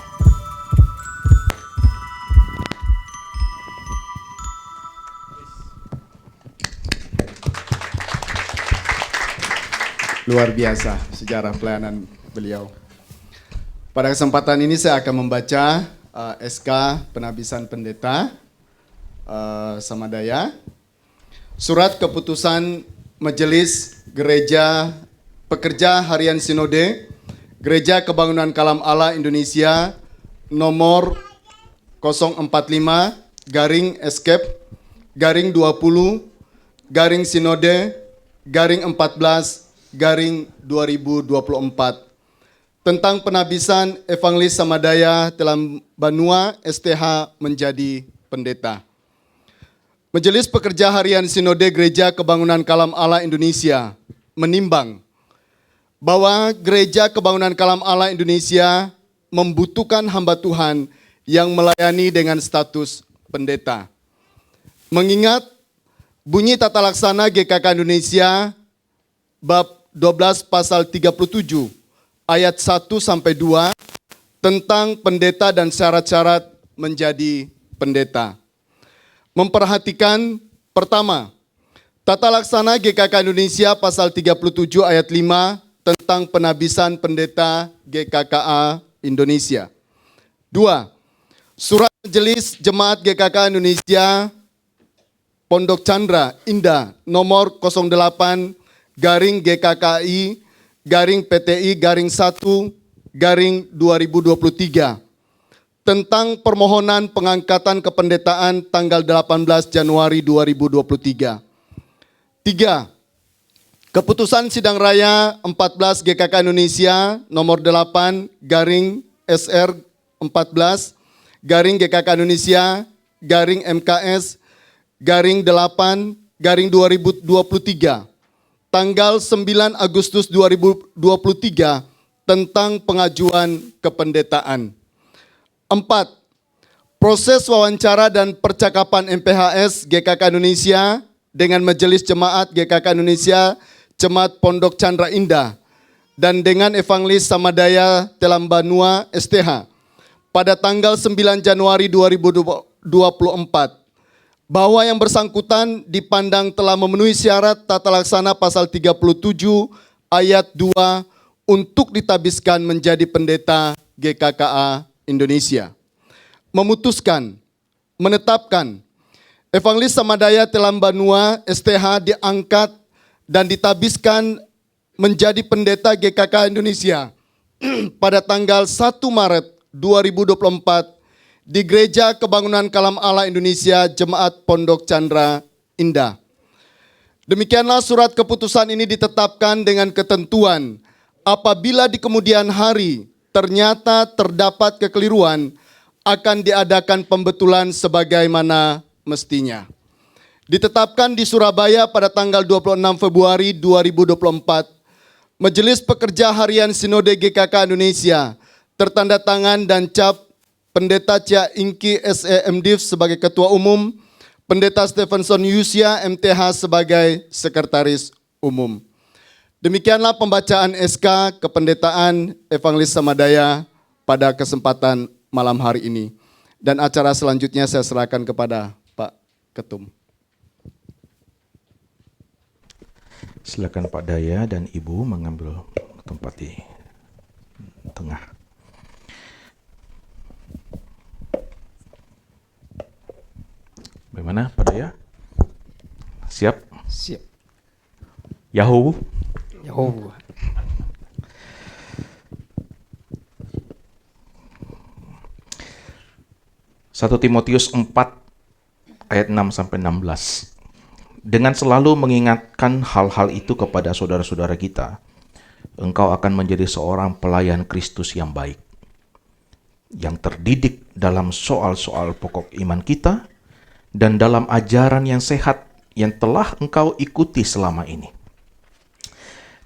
Luar biasa sejarah pelayanan beliau. Pada kesempatan ini saya akan membaca SK Penabisan Pendeta sama Daya. Surat keputusan Majelis Gereja Pekerja Harian Sinode Gereja Kebangunan Kalam Allah Indonesia nomor 045-Sinode-14-2024 tentang penabisan Evangelis Samadaya Telambenua STH menjadi pendeta. Majelis Pekerja Harian Sinode Gereja Kebangunan Kalam Allah Indonesia menimbang bahwa Gereja Kebangunan Kalam Allah Indonesia membutuhkan hamba Tuhan yang melayani dengan status pendeta. Mengingat bunyi tata laksana GKK Indonesia bab 12 pasal 37 ayat 1 sampai 2 tentang pendeta dan syarat-syarat menjadi pendeta. Memperhatikan pertama, tata laksana GKK Indonesia pasal 37 ayat 5 tentang penabisan pendeta GKKA Indonesia. 2. Surat Majelis Jemaat GKK Indonesia Pondok Chandra Indah nomor 08-GKKI-PTI-1-2023 tentang permohonan pengangkatan kependetaan tanggal 18 Januari 2023. 3. Keputusan Sidang Raya 14 GKK Indonesia nomor 8-SR 14 garing GKK Indonesia, garing MKS, garing 8, garing 2023, tanggal 9 Agustus 2023 tentang pengajuan kependetaan. 4. Proses wawancara dan percakapan MPHS GKK Indonesia dengan Majelis Jemaat GKK Indonesia Jemaat Pondok Chandra Indah dan dengan Evangelis Samadaya Telambanua STH pada tanggal 9 Januari 2024 bahwa yang bersangkutan dipandang telah memenuhi syarat tata laksana pasal 37 ayat 2 untuk ditabiskan menjadi pendeta GKKA Indonesia. Memutuskan, menetapkan Evangelis Samadaya Telambanua STH diangkat dan ditabiskan menjadi pendeta GKK Indonesia pada tanggal 1 Maret 2024 di Gereja Kebangunan Kalam Allah Indonesia Jemaat Pondok Chandra Indah. Demikianlah surat keputusan ini ditetapkan dengan ketentuan apabila di kemudian hari ternyata terdapat kekeliruan akan diadakan pembetulan sebagaimana mestinya. Ditetapkan di Surabaya pada tanggal 26 Februari 2024, Majelis Pekerja Harian Sinode GKK Indonesia tertanda tangan dan cap Pendeta Cia Ingki SE MDiv sebagai Ketua Umum, Pendeta Stephenson Yusia MTH sebagai Sekretaris Umum. Demikianlah pembacaan SK Kependetaan Evangelis Samadaya pada kesempatan malam hari ini. Dan acara selanjutnya saya serahkan kepada Pak Ketum. Silakan Pak Daya dan Ibu mengambil tempat di tengah. Bagaimana Pak Daya? Siap? Siap. Yahoo. Yahoo. 1 Timotius 4 ayat 6 sampai 16. Dengan selalu mengingatkan hal-hal itu kepada saudara-saudara kita, engkau akan menjadi seorang pelayan Kristus yang baik, yang terdidik dalam soal-soal pokok iman kita dan dalam ajaran yang sehat yang telah engkau ikuti selama ini.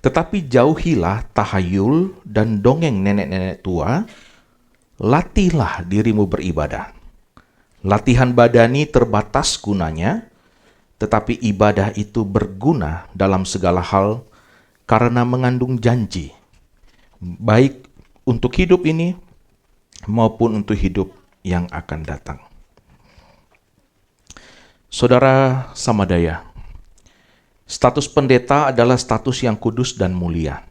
Tetapi jauhilah tahayul dan dongeng nenek-nenek tua, latihlah dirimu beribadah. Latihan badani terbatas gunanya, tetapi ibadah itu berguna dalam segala hal karena mengandung janji, baik untuk hidup ini maupun untuk hidup yang akan datang. Saudara Samadaya, status pendeta adalah status yang kudus dan mulia,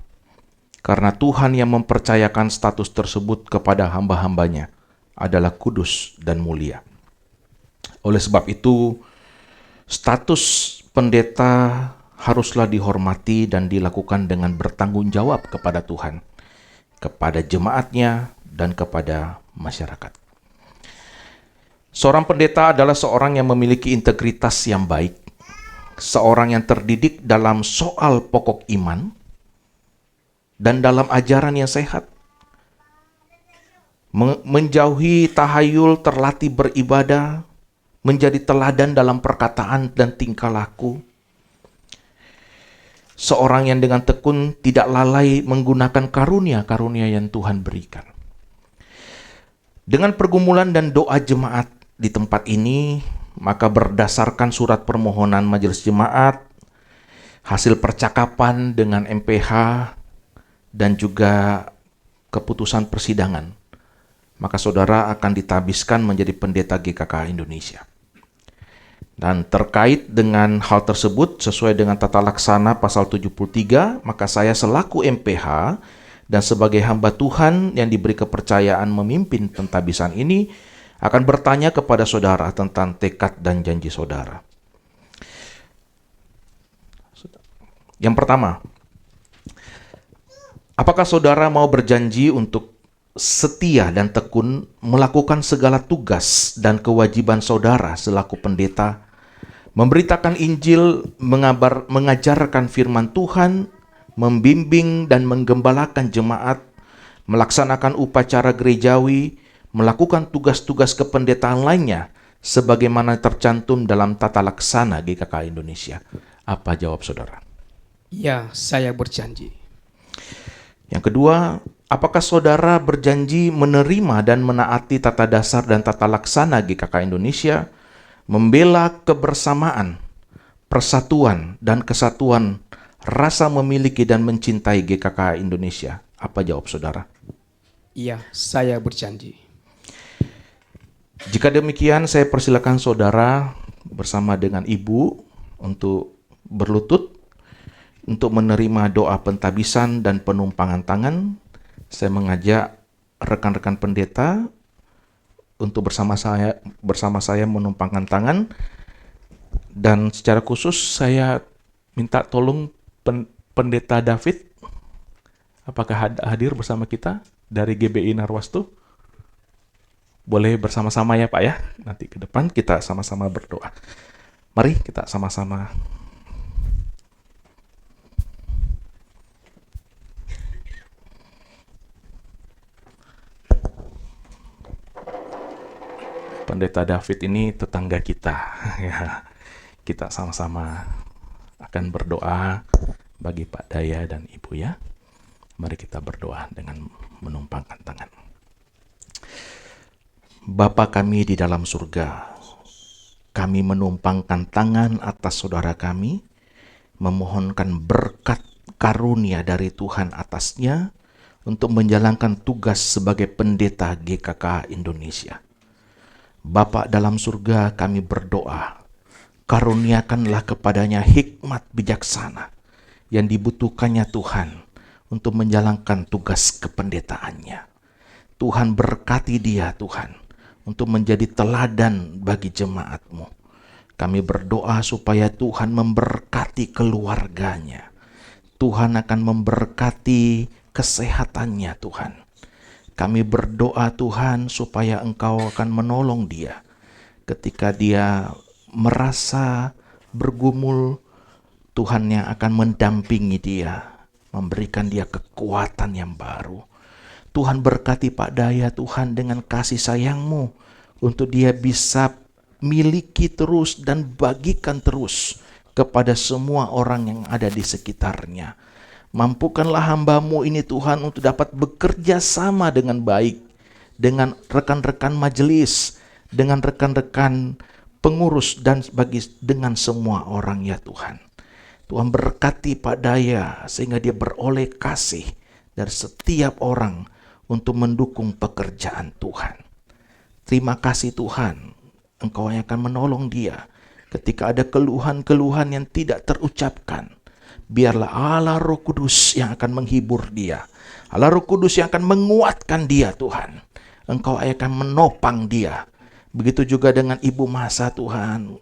karena Tuhan yang mempercayakan status tersebut kepada hamba-hambanya adalah kudus dan mulia. Oleh sebab itu, status pendeta haruslah dihormati dan dilakukan dengan bertanggung jawab kepada Tuhan, kepada jemaatnya, dan kepada masyarakat. Seorang pendeta adalah seorang yang memiliki integritas yang baik, seorang yang terdidik dalam soal pokok iman, dan dalam ajaran yang sehat. Menjauhi tahayul, terlatih beribadah, menjadi teladan dalam perkataan dan tingkah laku. Seorang yang dengan tekun tidak lalai menggunakan karunia-karunia yang Tuhan berikan. Dengan pergumulan dan doa jemaat di tempat ini, maka berdasarkan surat permohonan majelis jemaat, hasil percakapan dengan MPH, dan juga keputusan persidangan, maka saudara akan ditabiskan menjadi pendeta GKK Indonesia. Dan terkait dengan hal tersebut, sesuai dengan tata laksana pasal 73, maka saya selaku MPH dan sebagai hamba Tuhan yang diberi kepercayaan memimpin pentabisan ini, akan bertanya kepada saudara tentang tekad dan janji saudara. Yang pertama, apakah saudara mau berjanji untuk setia dan tekun melakukan segala tugas dan kewajiban saudara selaku pendeta, memberitakan Injil, mengajarkan firman Tuhan, membimbing dan menggembalakan jemaat, melaksanakan upacara gerejawi, melakukan tugas-tugas kependetaan lainnya sebagaimana tercantum dalam tata laksana GKK Indonesia. Apa jawab saudara? Ya, saya berjanji. Yang kedua, apakah saudara berjanji menerima dan menaati tata dasar dan tata laksana GKK Indonesia, membela kebersamaan, persatuan, dan kesatuan, rasa memiliki dan mencintai GKK Indonesia? Apa jawab saudara? Ya, saya berjanji. Jika demikian, saya persilakan saudara bersama dengan ibu untuk berlutut untuk menerima doa pentabisan dan penumpangan tangan. Saya mengajak rekan-rekan pendeta untuk bersama saya menumpangkan tangan, dan secara khusus saya minta tolong pendeta David, apakah hadir bersama kita dari GBI Narwastu? Boleh bersama-sama ya Pak ya, nanti ke depan kita sama-sama berdoa. Mari kita sama-sama. Pendeta David ini tetangga kita, ya. Kita sama-sama akan berdoa bagi Pak Daya dan Ibu ya. Mari kita berdoa dengan menumpangkan tangan. Bapa kami di dalam surga, kami menumpangkan tangan atas saudara kami, memohonkan berkat karunia dari Tuhan atasnya untuk menjalankan tugas sebagai pendeta GKK Indonesia. Bapa dalam surga, kami berdoa, karuniakanlah kepadanya hikmat bijaksana yang dibutuhkannya Tuhan untuk menjalankan tugas kependetaannya. Tuhan berkati dia Tuhan, untuk menjadi teladan bagi jemaat-Mu. Kami berdoa supaya Tuhan memberkati keluarganya. Tuhan akan memberkati kesehatannya Tuhan. Kami berdoa Tuhan supaya Engkau akan menolong dia ketika dia merasa bergumul. Tuhan yang akan mendampingi dia, memberikan dia kekuatan yang baru. Tuhan berkati Pak Daya Tuhan dengan kasih sayang-Mu untuk dia bisa miliki terus dan bagikan terus kepada semua orang yang ada di sekitarnya. Mampukanlah hamba-Mu ini Tuhan untuk dapat bekerja sama dengan baik dengan rekan-rekan majelis, dengan rekan-rekan pengurus dan dengan semua orang ya Tuhan. Tuhan berkati Pak Daya sehingga dia beroleh kasih dari setiap orang untuk mendukung pekerjaan Tuhan. Terima kasih Tuhan, Engkau yang akan menolong dia ketika ada keluhan-keluhan yang tidak terucapkan. Biarlah Allah Roh Kudus yang akan menghibur dia. Allah Roh Kudus yang akan menguatkan dia Tuhan. Engkau akan menopang dia. Begitu juga dengan Ibu Masa Tuhan.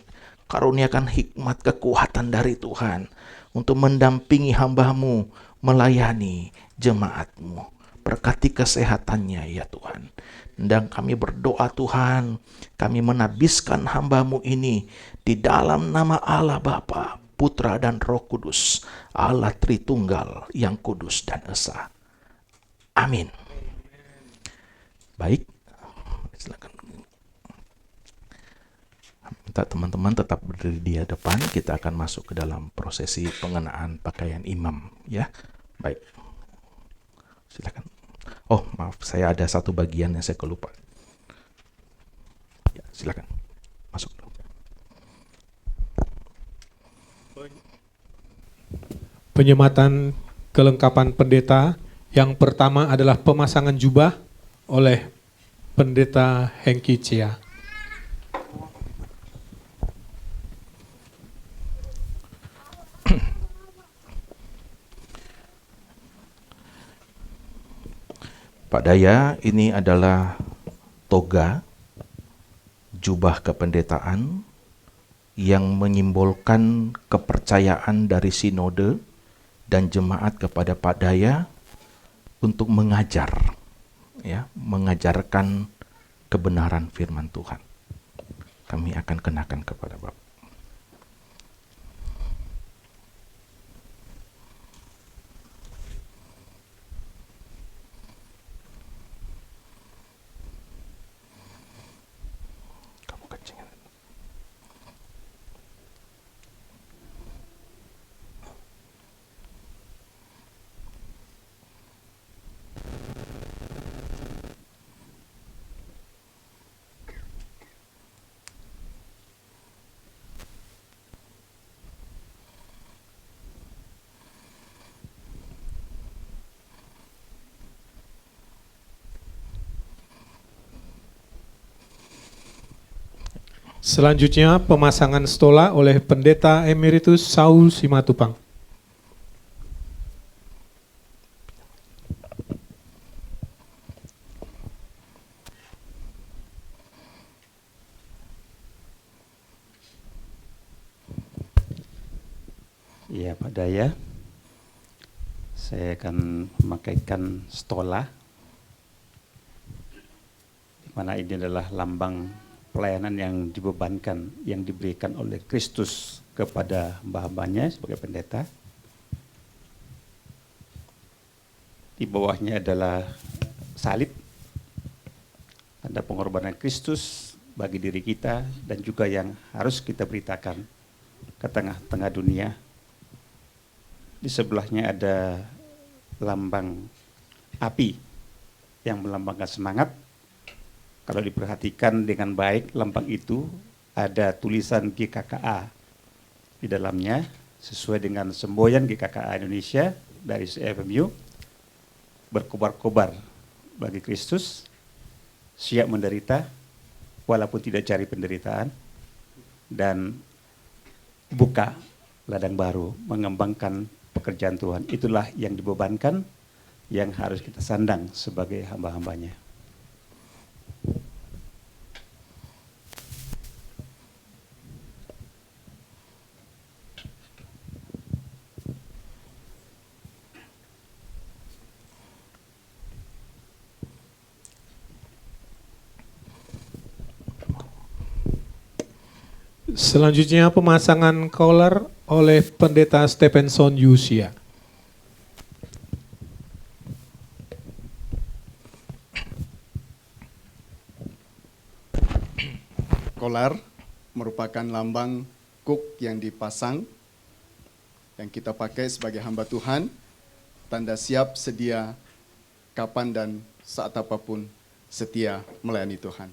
Karuniakan hikmat kekuatan dari Tuhan untuk mendampingi hamba-Mu melayani jemaat-Mu. Berkati kesehatannya ya Tuhan. Dan kami berdoa Tuhan, kami menabiskan hamba-Mu ini di dalam nama Allah Bapa, Putra dan Roh Kudus, Allah Tritunggal yang kudus dan esa. Amin. Baik, silakan. Minta teman-teman tetap berdiri di depan, kita akan masuk ke dalam prosesi pengenaan pakaian imam ya. Baik. Silakan. Oh, maaf, saya ada satu bagian yang saya kelupaan. Ya, silakan. Masuk. Penyematan kelengkapan pendeta yang pertama adalah pemasangan jubah oleh Pendeta Hengki Chia. Pak Daya, ini adalah toga, jubah kependetaan yang menyimbolkan kepercayaan dari sinode dan jemaat kepada Pak Daya untuk mengajar, ya, mengajarkan kebenaran firman Tuhan. Kami akan kenakan kepada Bapak. Selanjutnya pemasangan stola oleh Pendeta Emeritus Saul Simatupang. Ya, Pak Daya, saya akan memakaikan stola, di mana ini adalah lambang pelayanan yang dibebankan, yang diberikan oleh Kristus kepada hamba-hambanya sebagai pendeta. Di bawahnya adalah salib, tanda pengorbanan Kristus bagi diri kita dan juga yang harus kita beritakan ke tengah-tengah dunia. Di sebelahnya ada lambang api yang melambangkan semangat. Kalau diperhatikan dengan baik, lambang itu ada tulisan GKKA di dalamnya, sesuai dengan semboyan GKKA Indonesia dari CFMU, berkobar-kobar bagi Kristus, siap menderita, walaupun tidak cari penderitaan, dan buka ladang baru, mengembangkan pekerjaan Tuhan. Itulah yang dibebankan, yang harus kita sandang sebagai hamba-hambanya. Selanjutnya pemasangan kolar oleh Pendeta Stephenson Yusia. Kolar merupakan lambang kuk yang dipasang, yang kita pakai sebagai hamba Tuhan, tanda siap sedia kapan dan saat apapun setia melayani Tuhan.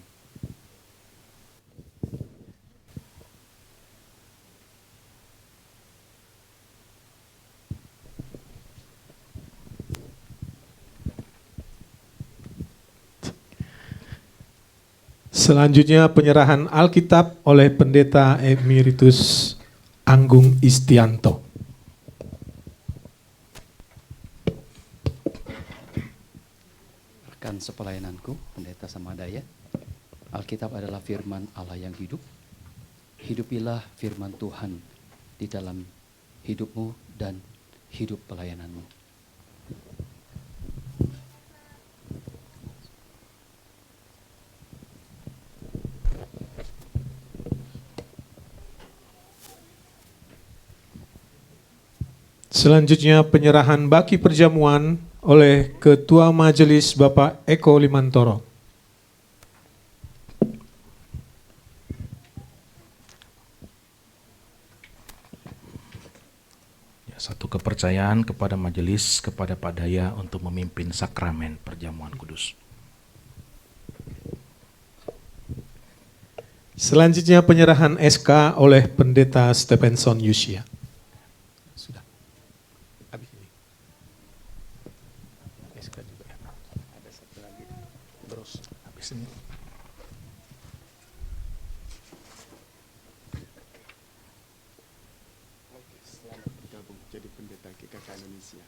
Selanjutnya penyerahan Alkitab oleh Pendeta Emeritus Anggung Istianto. Rekan sepelayananku, Pendeta Samadaya, Alkitab adalah firman Allah yang hidup. Hidupilah firman Tuhan di dalam hidupmu dan hidup pelayananmu. Selanjutnya penyerahan baki perjamuan oleh Ketua Majelis Bapak Eko Limantoro. Satu kepercayaan kepada majelis, kepada Pak Daya untuk memimpin sakramen perjamuan kudus. Selanjutnya penyerahan SK oleh Pendeta Stephenson Yusia. Sudah. Habis ini. SK juga. Ada satu lagi. Terus habis ini. Selamat bergabung jadi pendeta GKK Indonesia.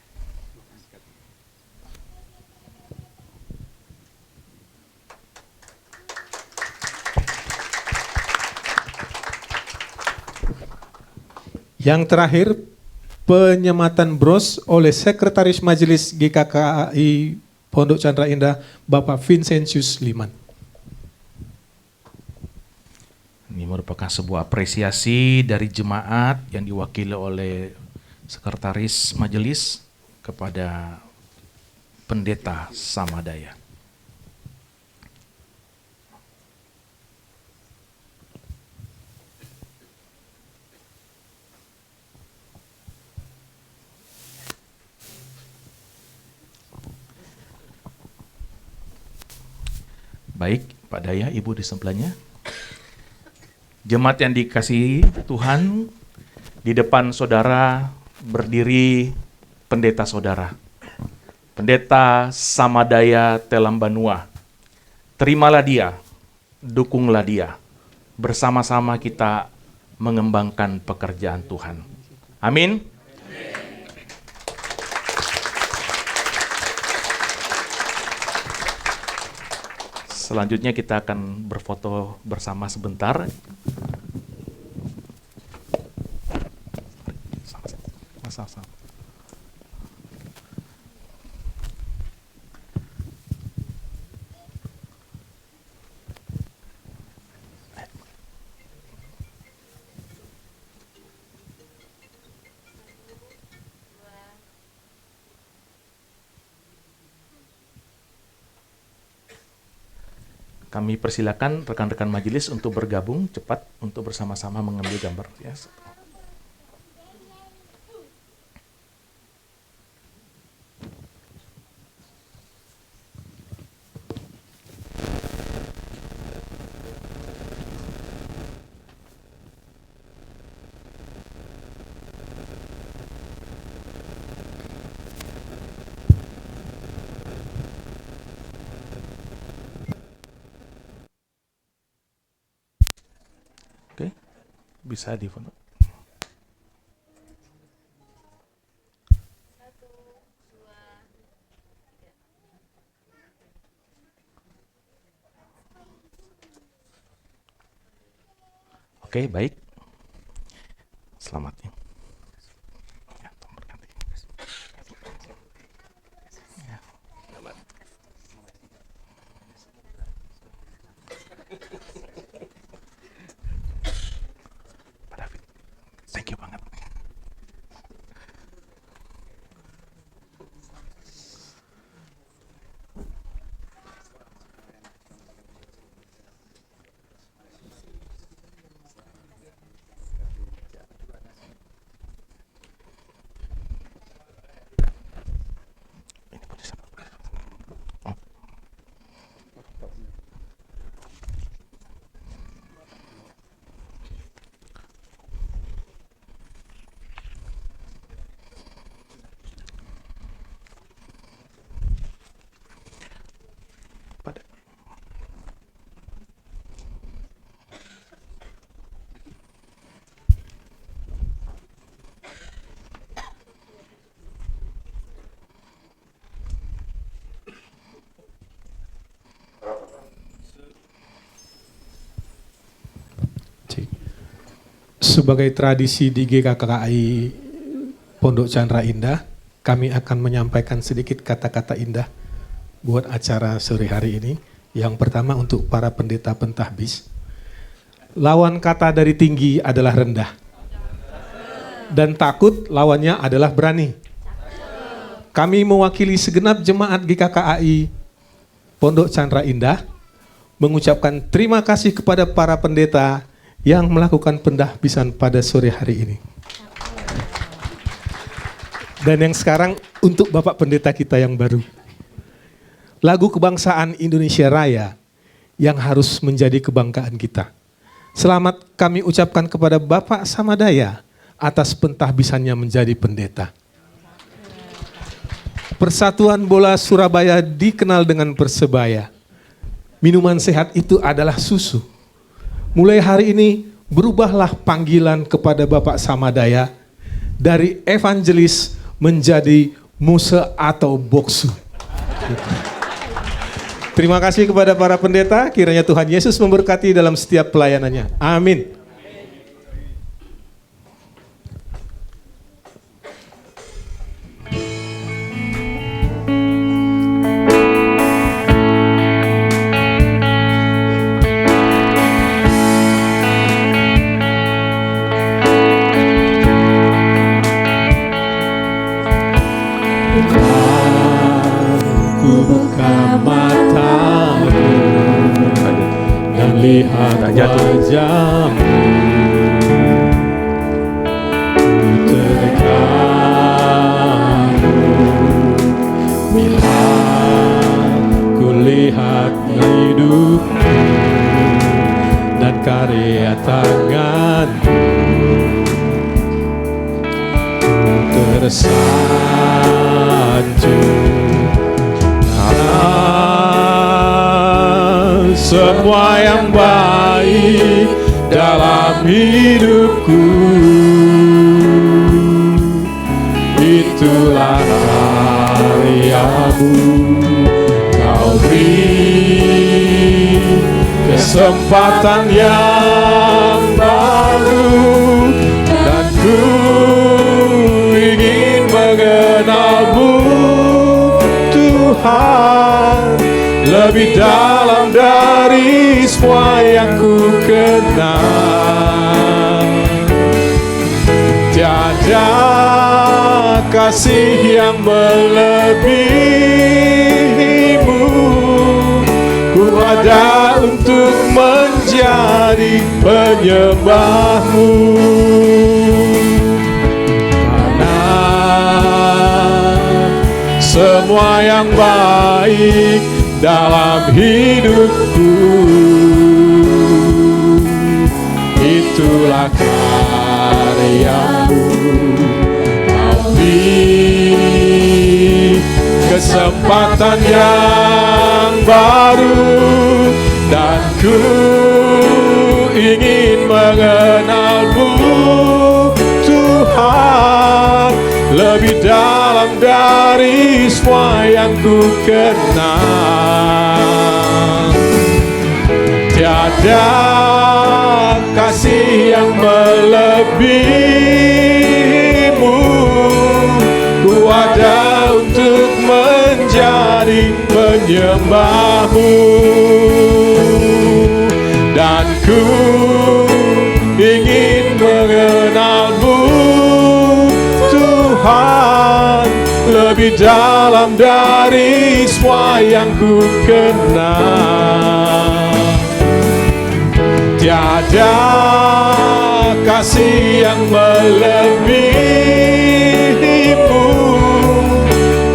Yang terakhir, penyematan bros oleh Sekretaris Majelis GKKI Pondok Chandra Indah, Bapak Vincentius Liman. Ini merupakan sebuah apresiasi dari jemaat yang diwakili oleh Sekretaris Majelis kepada Pendeta Samadaya. Baik, Pak Daya, Ibu di sebelahnya. Jemaat yang dikasihi Tuhan, di depan saudara berdiri pendeta saudara. Pendeta Samadaya Telambanua. Terimalah dia, dukunglah dia. bersama-sama kita mengembangkan pekerjaan Tuhan. Amin. Selanjutnya kita akan berfoto bersama sebentar. Sama-sama. Kami persilakan rekan-rekan majelis untuk bergabung cepat untuk bersama-sama mengambil gambar. Ya. Oke, bisa difoto. Oke, baik. Selamat ya. Thank you banget. Sebagai tradisi di GKKI Pondok Chandra Indah, kami akan menyampaikan sedikit kata-kata indah buat acara sore hari ini. Yang pertama untuk para pendeta pentahbis. Lawan kata dari tinggi adalah rendah. Dan takut lawannya adalah berani. Kami mewakili segenap jemaat GKKI Pondok Chandra Indah mengucapkan terima kasih kepada para pendeta yang melakukan pendahbisan pada sore hari ini. Dan yang sekarang untuk Bapak Pendeta kita yang baru. Lagu kebangsaan Indonesia Raya yang harus menjadi kebanggaan kita. Selamat kami ucapkan kepada Bapak Samadaya atas pentahbisannya menjadi pendeta. Persatuan Bola Surabaya dikenal dengan Persebaya. Minuman sehat itu adalah susu. Mulai hari ini berubahlah panggilan kepada Bapak Samadaya dari evangelis menjadi muse atau boksu. Terima kasih kepada para pendeta, kiranya Tuhan Yesus memberkati dalam setiap pelayanannya. Amin. Lihat wajahmu terdekat, bila ku lihat hidupmu dan karya tanganmu, tersanjung. Semua yang baik dalam hidupku. Itulah karyamu, kau beri kesempatan yang baru, dan ku ingin mengenalmu Tuhan lebih dalam dari semua yang ku kenal. Tiada kasih yang melebihimu, ku ada untuk menjadi penyembahmu. Karena semua yang baik dalam hidupku, itulah karyamu. Kau beri kesempatan yang baru, dan ku ingin mengenalmu Tuhan lebih dalam dari semua yang ku kenal. Tiada kasih yang melebihimu, ku ada untuk menjadi penyembahmu, dan ku ingin mengenalmu Tuhan lebih dalam dari semua yang ku kenal. Tiada kasih yang melebihimu,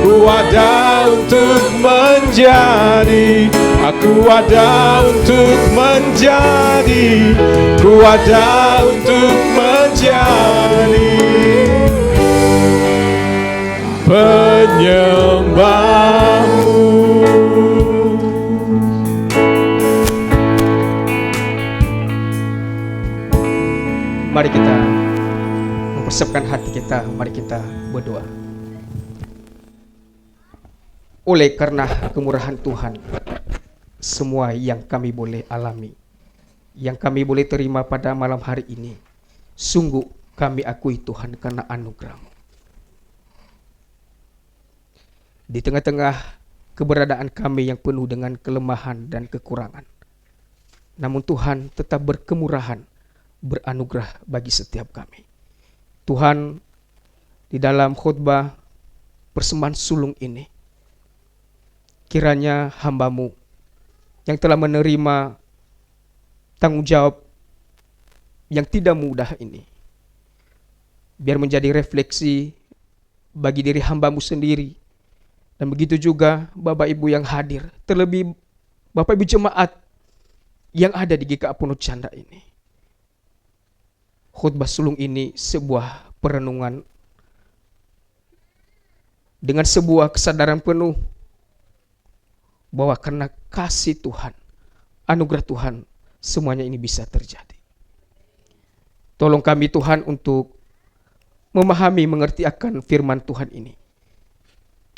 ku ada untuk menjadi, aku ada untuk menjadi, ku ada untuk menjadi penyembahmu. Mari kita mempersiapkan hati kita, mari kita berdoa. Oleh karena kemurahan Tuhan, semua yang kami boleh alami, yang kami boleh terima pada malam hari ini, sungguh kami akui Tuhan karena anugerah-Mu. Di tengah-tengah keberadaan kami yang penuh dengan kelemahan dan kekurangan, namun Tuhan tetap berkemurahan, beranugerah bagi setiap kami. Tuhan, di dalam khotbah persembahan sulung ini, kiranya hamba-Mu yang telah menerima tanggung jawab yang tidak mudah ini, biar menjadi refleksi bagi diri hamba-Mu sendiri, dan begitu juga Bapak Ibu yang hadir, terlebih Bapak Ibu jemaat yang ada di GKA Pondok Canda ini. Khotbah sulung ini sebuah perenungan dengan sebuah kesadaran penuh bahwa karena kasih Tuhan, anugerah Tuhan, semuanya ini bisa terjadi. Tolong kami Tuhan untuk memahami, mengerti akan firman Tuhan ini.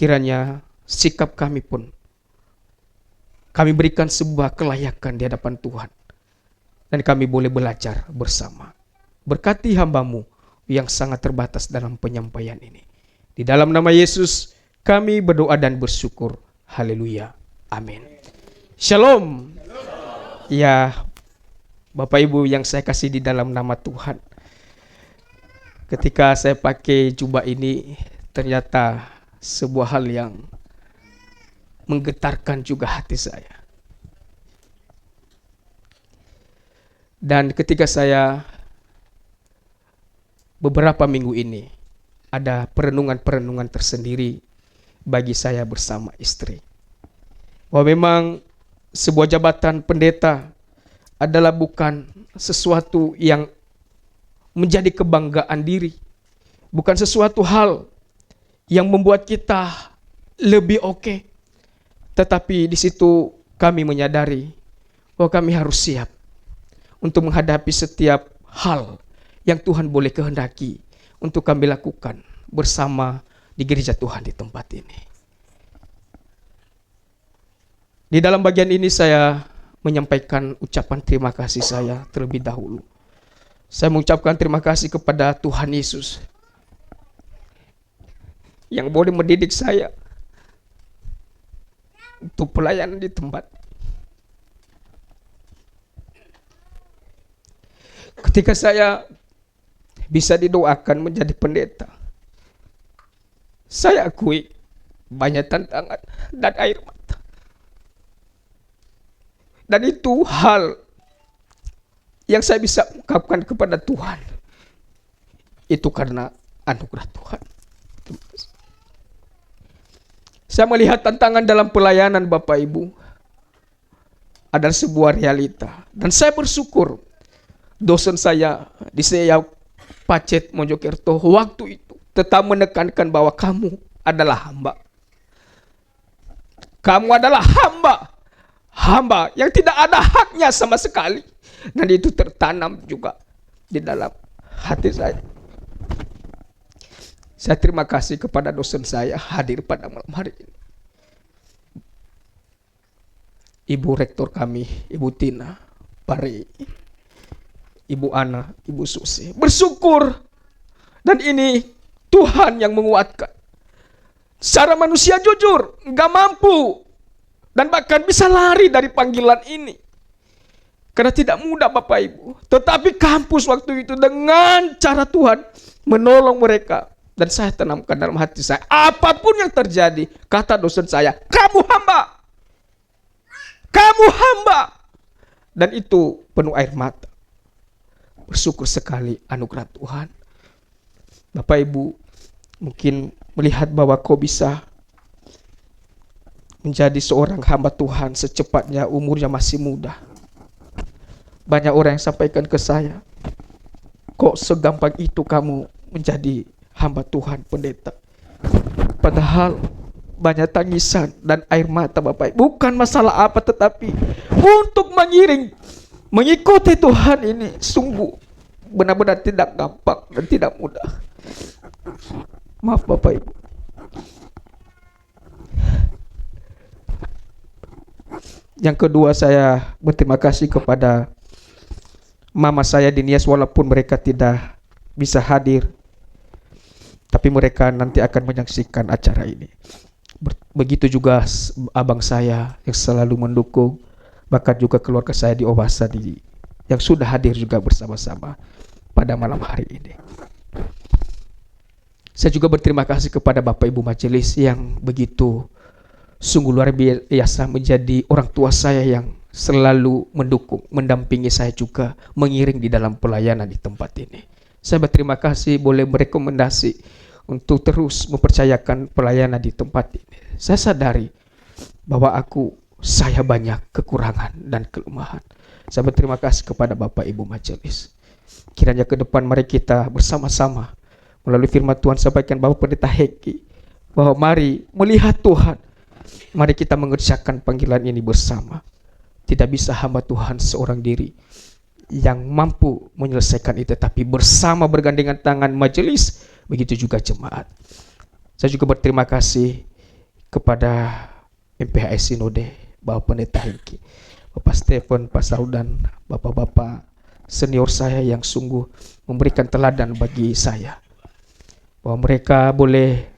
Kiranya sikap kami pun, kami berikan sebuah kelayakan di hadapan Tuhan, dan kami boleh belajar bersama. Berkati hamba-Mu yang sangat terbatas dalam penyampaian ini. Di dalam nama Yesus kami berdoa dan bersyukur. Haleluya. Amin. Shalom. Ya, Bapak Ibu yang saya kasih di dalam nama Tuhan, ketika saya pakai jubah ini, ternyata sebuah hal yang menggetarkan juga hati saya. Dan ketika saya beberapa minggu ini ada perenungan-perenungan tersendiri bagi saya bersama istri, bahwa memang sebuah jabatan pendeta adalah bukan sesuatu yang menjadi kebanggaan diri, bukan sesuatu hal yang membuat kita lebih oke, tetapi di situ kami menyadari bahwa kami harus siap untuk menghadapi setiap hal yang Tuhan boleh kehendaki untuk kami lakukan bersama di gereja Tuhan di tempat ini. Di dalam bagian ini saya menyampaikan ucapan terima kasih saya terlebih dahulu. Saya mengucapkan terima kasih kepada Tuhan Yesus yang boleh mendidik saya untuk pelayanan di tempat. Ketika saya bisa didoakan menjadi pendeta, saya akui banyak tantangan dan air mata. Dan itu hal yang saya bisa ungkapkan kepada Tuhan. Itu karena anugerah Tuhan. Saya melihat tantangan dalam pelayanan Bapak Ibu adalah sebuah realita. Dan saya bersyukur dosen saya di Seya Pacet Mojokerto waktu itu tetap menekankan bahwa kamu adalah hamba. Kamu adalah hamba. Hamba yang tidak ada haknya sama sekali. Dan itu tertanam juga di dalam hati saya. Saya terima kasih kepada dosen saya hadir pada malam hari ini. Ibu rektor kami, Ibu Tina, Pari, Ibu Ana, Ibu Susi. Bersyukur. Dan ini Tuhan yang menguatkan. Secara manusia jujur, nggak mampu. Dan bahkan bisa lari dari panggilan ini. Karena tidak mudah Bapak Ibu. Tetapi kampus waktu itu dengan cara Tuhan menolong mereka. Dan saya tanamkan dalam hati saya, apapun yang terjadi, kata dosen saya, kamu hamba. Kamu hamba. Dan itu penuh air mata. Bersyukur sekali anugerah Tuhan. Bapak Ibu mungkin melihat bahwa kau bisa menjadi seorang hamba Tuhan secepatnya, umurnya masih muda. Banyak orang yang sampaikan ke saya, kok segampang itu kamu menjadi hamba Tuhan pendeta. Padahal banyak tangisan dan air mata Bapak. Bukan masalah apa, tetapi untuk mengikuti Tuhan ini sungguh benar-benar tidak gampang dan tidak mudah. Maaf Bapak Ibu. Yang kedua, saya berterima kasih kepada mama saya di Nias, walaupun mereka tidak bisa hadir, tapi mereka nanti akan menyaksikan acara ini. Begitu juga abang saya yang selalu mendukung, bahkan juga keluarga saya di Owasa yang sudah hadir juga bersama-sama pada malam hari ini. Saya juga berterima kasih kepada Bapak Ibu Majelis yang begitu sungguh luar biasa menjadi orang tua saya yang selalu mendukung, mendampingi saya juga, mengiring di dalam pelayanan di tempat ini. Saya berterima kasih boleh merekomendasi untuk terus mempercayakan pelayanan di tempat ini. Saya sadari bahwa saya banyak kekurangan dan kelemahan. Saya berterima kasih kepada Bapak Ibu Majelis. Kiranya ke depan mari kita bersama-sama melalui firman Tuhan sampaikan Bapak Pendeta Heki, bahwa mari melihat Tuhan. Mari kita mengerjakan panggilan ini bersama. Tidak bisa hamba Tuhan seorang diri yang mampu menyelesaikan itu, tapi bersama bergandengan tangan majelis, begitu juga jemaat. Saya juga berterima kasih kepada MPHS Sinode, Bapak Pendeta Hengki, Bapak Stephen, Pak Saudan, Bapak-bapak senior saya yang sungguh memberikan teladan bagi saya, bahwa mereka boleh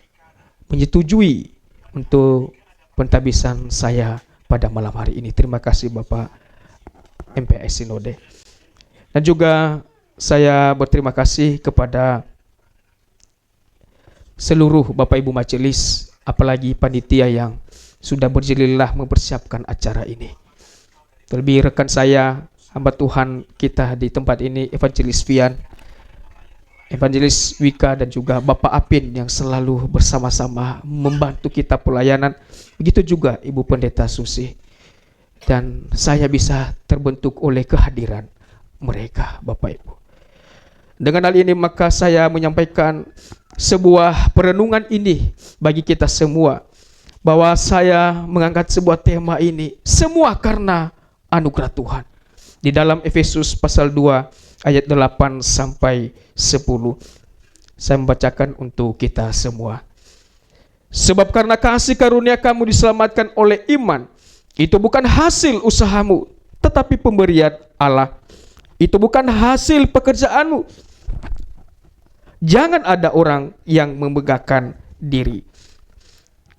menyetujui untuk pentabisan saya pada malam hari ini. Terima kasih Bapak MPHS Sinode. Dan juga saya berterima kasih kepada seluruh Bapak Ibu Majelis, apalagi panitia yang sudah berjelilah mempersiapkan acara ini. Terlebih rekan saya, hamba Tuhan kita di tempat ini, Evangelis Fian, Evangelis Wika, dan juga Bapak Apin yang selalu bersama-sama membantu kita pelayanan. Begitu juga Ibu Pendeta Susi. Dan saya bisa terbentuk oleh kehadiran mereka, Bapak Ibu. Dengan hal ini maka saya menyampaikan sebuah perenungan ini bagi kita semua, bahwa saya mengangkat sebuah tema ini semua karena anugerah Tuhan. di dalam Efesus pasal 2 ayat 8 sampai 10. Saya membacakan untuk kita semua. Sebab karena kasih karunia kamu diselamatkan oleh iman, itu bukan hasil usahamu, tetapi pemberian Allah. Itu bukan hasil pekerjaanmu. Jangan ada orang yang memegahkan diri.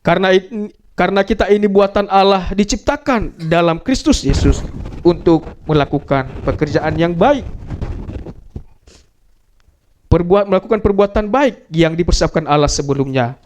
Karena kita ini buatan Allah, diciptakan dalam Kristus Yesus untuk melakukan pekerjaan yang baik. Melakukan perbuatan baik yang dipersiapkan Allah sebelumnya.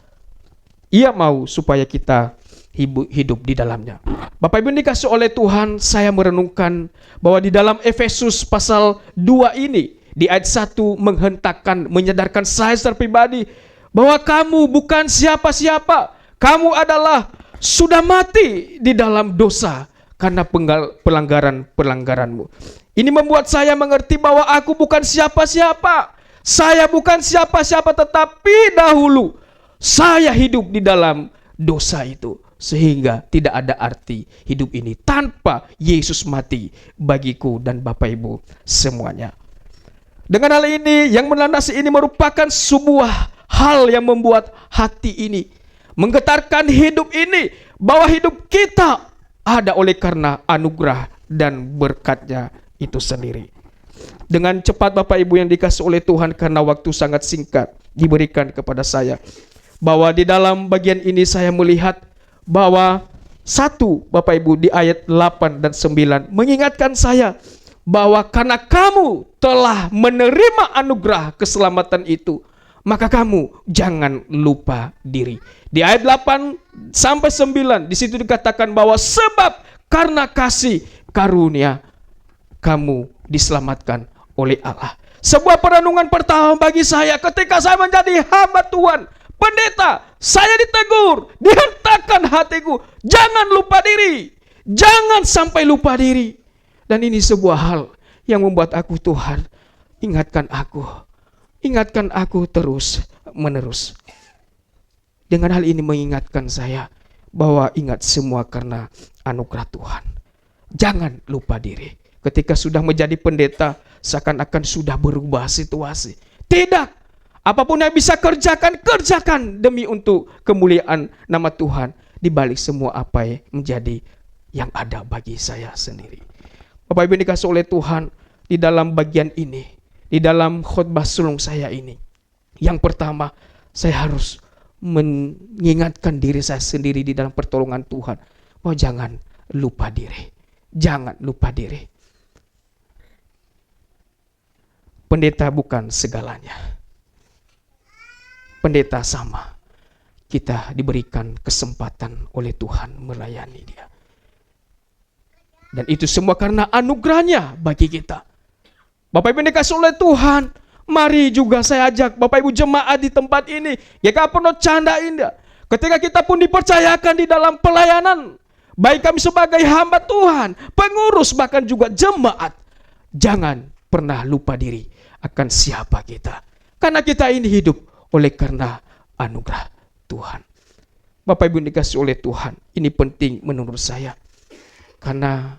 Ia mau supaya kita hidup di dalamnya. Bapak Ibu dikasih oleh Tuhan, saya merenungkan bahwa di dalam Efesus pasal 2 ini, di ayat 1 menghentakkan, menyadarkan saya secara pribadi bahwa kamu bukan siapa-siapa. Kamu adalah sudah mati di dalam dosa karena pelanggaran-pelanggaranmu. Ini membuat saya mengerti bahwa aku bukan siapa-siapa. Saya bukan siapa-siapa, tetapi dahulu saya hidup di dalam dosa itu. Sehingga tidak ada arti hidup ini tanpa Yesus mati bagiku dan Bapak Ibu semuanya. Dengan hal ini, yang melandasi ini merupakan sebuah hal yang membuat hati ini, menggetarkan hidup ini, bahwa hidup kita ada oleh karena anugerah dan berkatnya itu sendiri. Dengan cepat Bapak Ibu yang dikasih oleh Tuhan, karena waktu sangat singkat diberikan kepada saya, bahwa di dalam bagian ini saya melihat bahwa satu, Bapak Ibu, di ayat 8 dan 9 mengingatkan saya bahwa karena kamu telah menerima anugerah keselamatan itu, maka kamu jangan lupa diri. Di ayat 8 sampai 9 di situ dikatakan bahwa sebab karena kasih karunia kamu diselamatkan oleh Allah. Sebuah perenungan pertama bagi saya ketika saya menjadi hamba Tuhan, pendeta, saya ditegur, dihentakkan hatiku, jangan lupa diri, jangan sampai lupa diri. Dan ini sebuah hal yang membuat aku, Tuhan, ingatkan aku terus menerus. Dengan hal ini mengingatkan saya bahwa ingat semua karena anugerah Tuhan. Jangan lupa diri. Ketika sudah menjadi pendeta, seakan-akan sudah berubah situasi. Tidak. Apapun yang bisa kerjakan demi untuk kemuliaan nama Tuhan di balik semua apa yang menjadi yang ada bagi saya sendiri. Bapak Ibu dikasih oleh Tuhan, di dalam bagian ini, di dalam khotbah sulung saya ini, yang pertama saya harus mengingatkan diri saya sendiri di dalam pertolongan Tuhan, bahwa jangan lupa diri. Jangan lupa diri. Pendeta bukan segalanya. Pendeta sama, kita diberikan kesempatan oleh Tuhan melayani Dia. Dan itu semua karena anugerahnya bagi kita. Bapak Ibu dikasih oleh Tuhan, mari juga saya ajak Bapak Ibu jemaat di tempat ini, GKK Pondok Canda Indah. Ketika kita pun dipercayakan di dalam pelayanan, baik kami sebagai hamba Tuhan, pengurus, bahkan juga jemaat, jangan pernah lupa diri akan siapa kita. Karena kita ini hidup oleh karena anugerah Tuhan. Bapak Ibu dikasih oleh Tuhan, ini penting menurut saya. Karena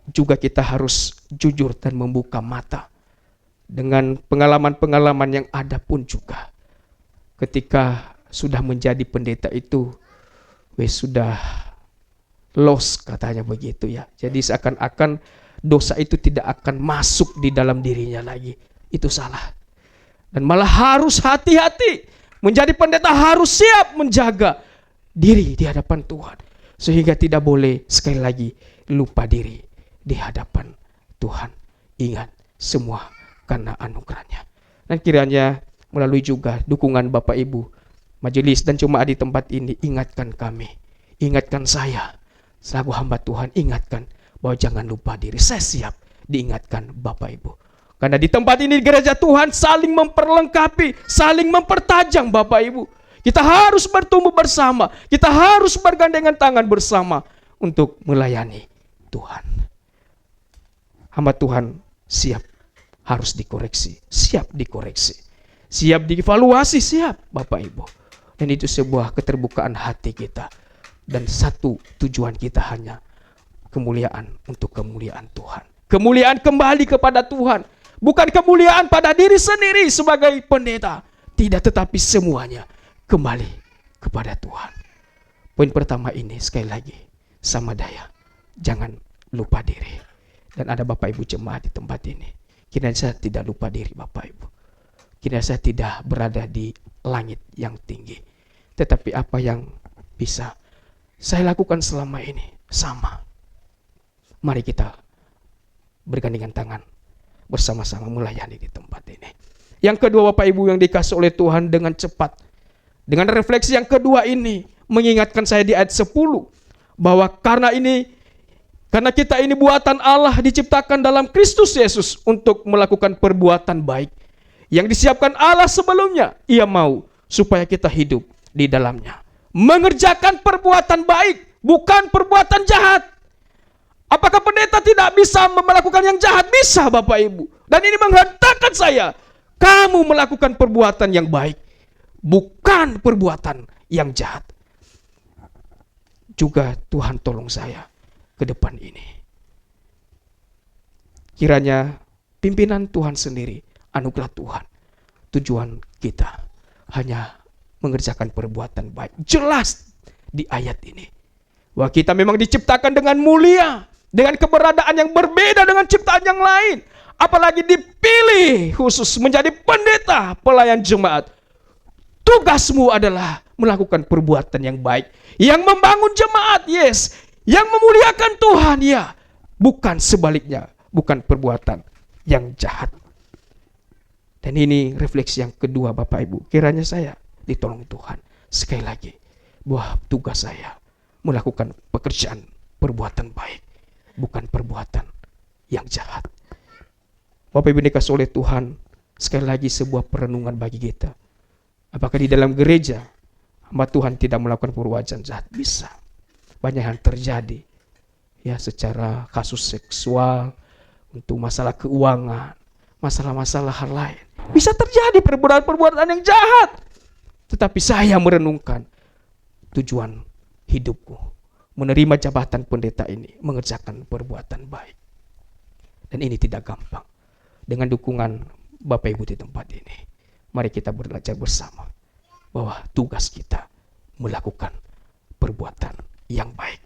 juga kita harus jujur dan membuka mata. Dengan pengalaman-pengalaman yang ada pun juga. Ketika sudah menjadi pendeta itu, sudah lost katanya begitu ya. Jadi seakan-akan dosa itu tidak akan masuk di dalam dirinya lagi. Itu salah. Dan malah harus hati-hati. Menjadi pendeta harus siap menjaga diri di hadapan Tuhan. Sehingga tidak boleh sekali lagi lupa diri di hadapan Tuhan. Ingat semua karena anugerahnya. Dan kiranya melalui juga dukungan Bapak Ibu, majelis dan jemaat di tempat ini, ingatkan kami. Ingatkan saya. Selaku hamba Tuhan, ingatkan bahwa jangan lupa diri. Saya siap diingatkan Bapak Ibu. Karena di tempat ini gereja Tuhan saling memperlengkapi, saling mempertajam Bapak Ibu. Kita harus bertumbuh bersama, kita harus bergandengan tangan bersama untuk melayani Tuhan. Hamba Tuhan siap harus dikoreksi, siap dikoreksi, siap dievaluasi, siap Bapak Ibu. Dan itu sebuah keterbukaan hati kita. Dan satu tujuan kita hanya kemuliaan untuk kemuliaan Tuhan. Kemuliaan kembali kepada Tuhan. Bukan kemuliaan pada diri sendiri sebagai pendeta. Tidak, tetapi semuanya kembali kepada Tuhan. Poin pertama ini sekali lagi, sama daya. Jangan lupa diri. Dan ada Bapak Ibu jemaat di tempat ini. Kiranya saya tidak lupa diri Bapak Ibu. Kiranya saya tidak berada di langit yang tinggi. Tetapi apa yang bisa saya lakukan selama ini sama. Mari kita bergandengan tangan bersama-sama melayani di tempat ini. Yang kedua Bapak Ibu yang dikasih oleh Tuhan dengan cepat. Dengan refleksi yang kedua ini mengingatkan saya di ayat 10 bahwa karena kita ini buatan Allah diciptakan dalam Kristus Yesus untuk melakukan perbuatan baik yang disiapkan Allah sebelumnya. Ia mau supaya kita hidup di dalamnya. Mengerjakan perbuatan baik, bukan perbuatan jahat. Apakah pendeta tidak bisa melakukan yang jahat? Bisa Bapak Ibu. Dan ini menghentakkan saya, kamu melakukan perbuatan yang baik, bukan perbuatan yang jahat. Juga Tuhan tolong saya ke depan ini. Kiranya pimpinan Tuhan sendiri, anugerah Tuhan, tujuan kita hanya mengerjakan perbuatan baik. Jelas di ayat ini bahwa kita memang diciptakan dengan mulia, dengan keberadaan yang berbeda dengan ciptaan yang lain. Apalagi dipilih khusus menjadi pendeta pelayan jemaat. Tugasmu adalah melakukan perbuatan yang baik, yang membangun jemaat, yes, yang memuliakan Tuhan, ya, bukan sebaliknya, bukan perbuatan yang jahat. Dan ini refleksi yang kedua Bapak Ibu. Kiranya saya ditolong Tuhan sekali lagi bahwa tugas saya melakukan pekerjaan perbuatan baik, bukan perbuatan yang jahat. Bapak Ibu dikasih oleh Tuhan, sekali lagi sebuah perenungan bagi kita. Apakah di dalam gereja hamba Tuhan tidak melakukan perbuatan jahat? Bisa. Banyak yang terjadi, ya, secara kasus seksual, untuk masalah keuangan, masalah-masalah hal lain. Bisa terjadi perbuatan-perbuatan yang jahat. Tetapi saya merenungkan tujuan hidupku, menerima jabatan pendeta ini, mengerjakan perbuatan baik. Dan ini tidak gampang. Dengan dukungan Bapak Ibu di tempat ini, mari kita belajar bersama bahwa tugas kita melakukan perbuatan yang baik.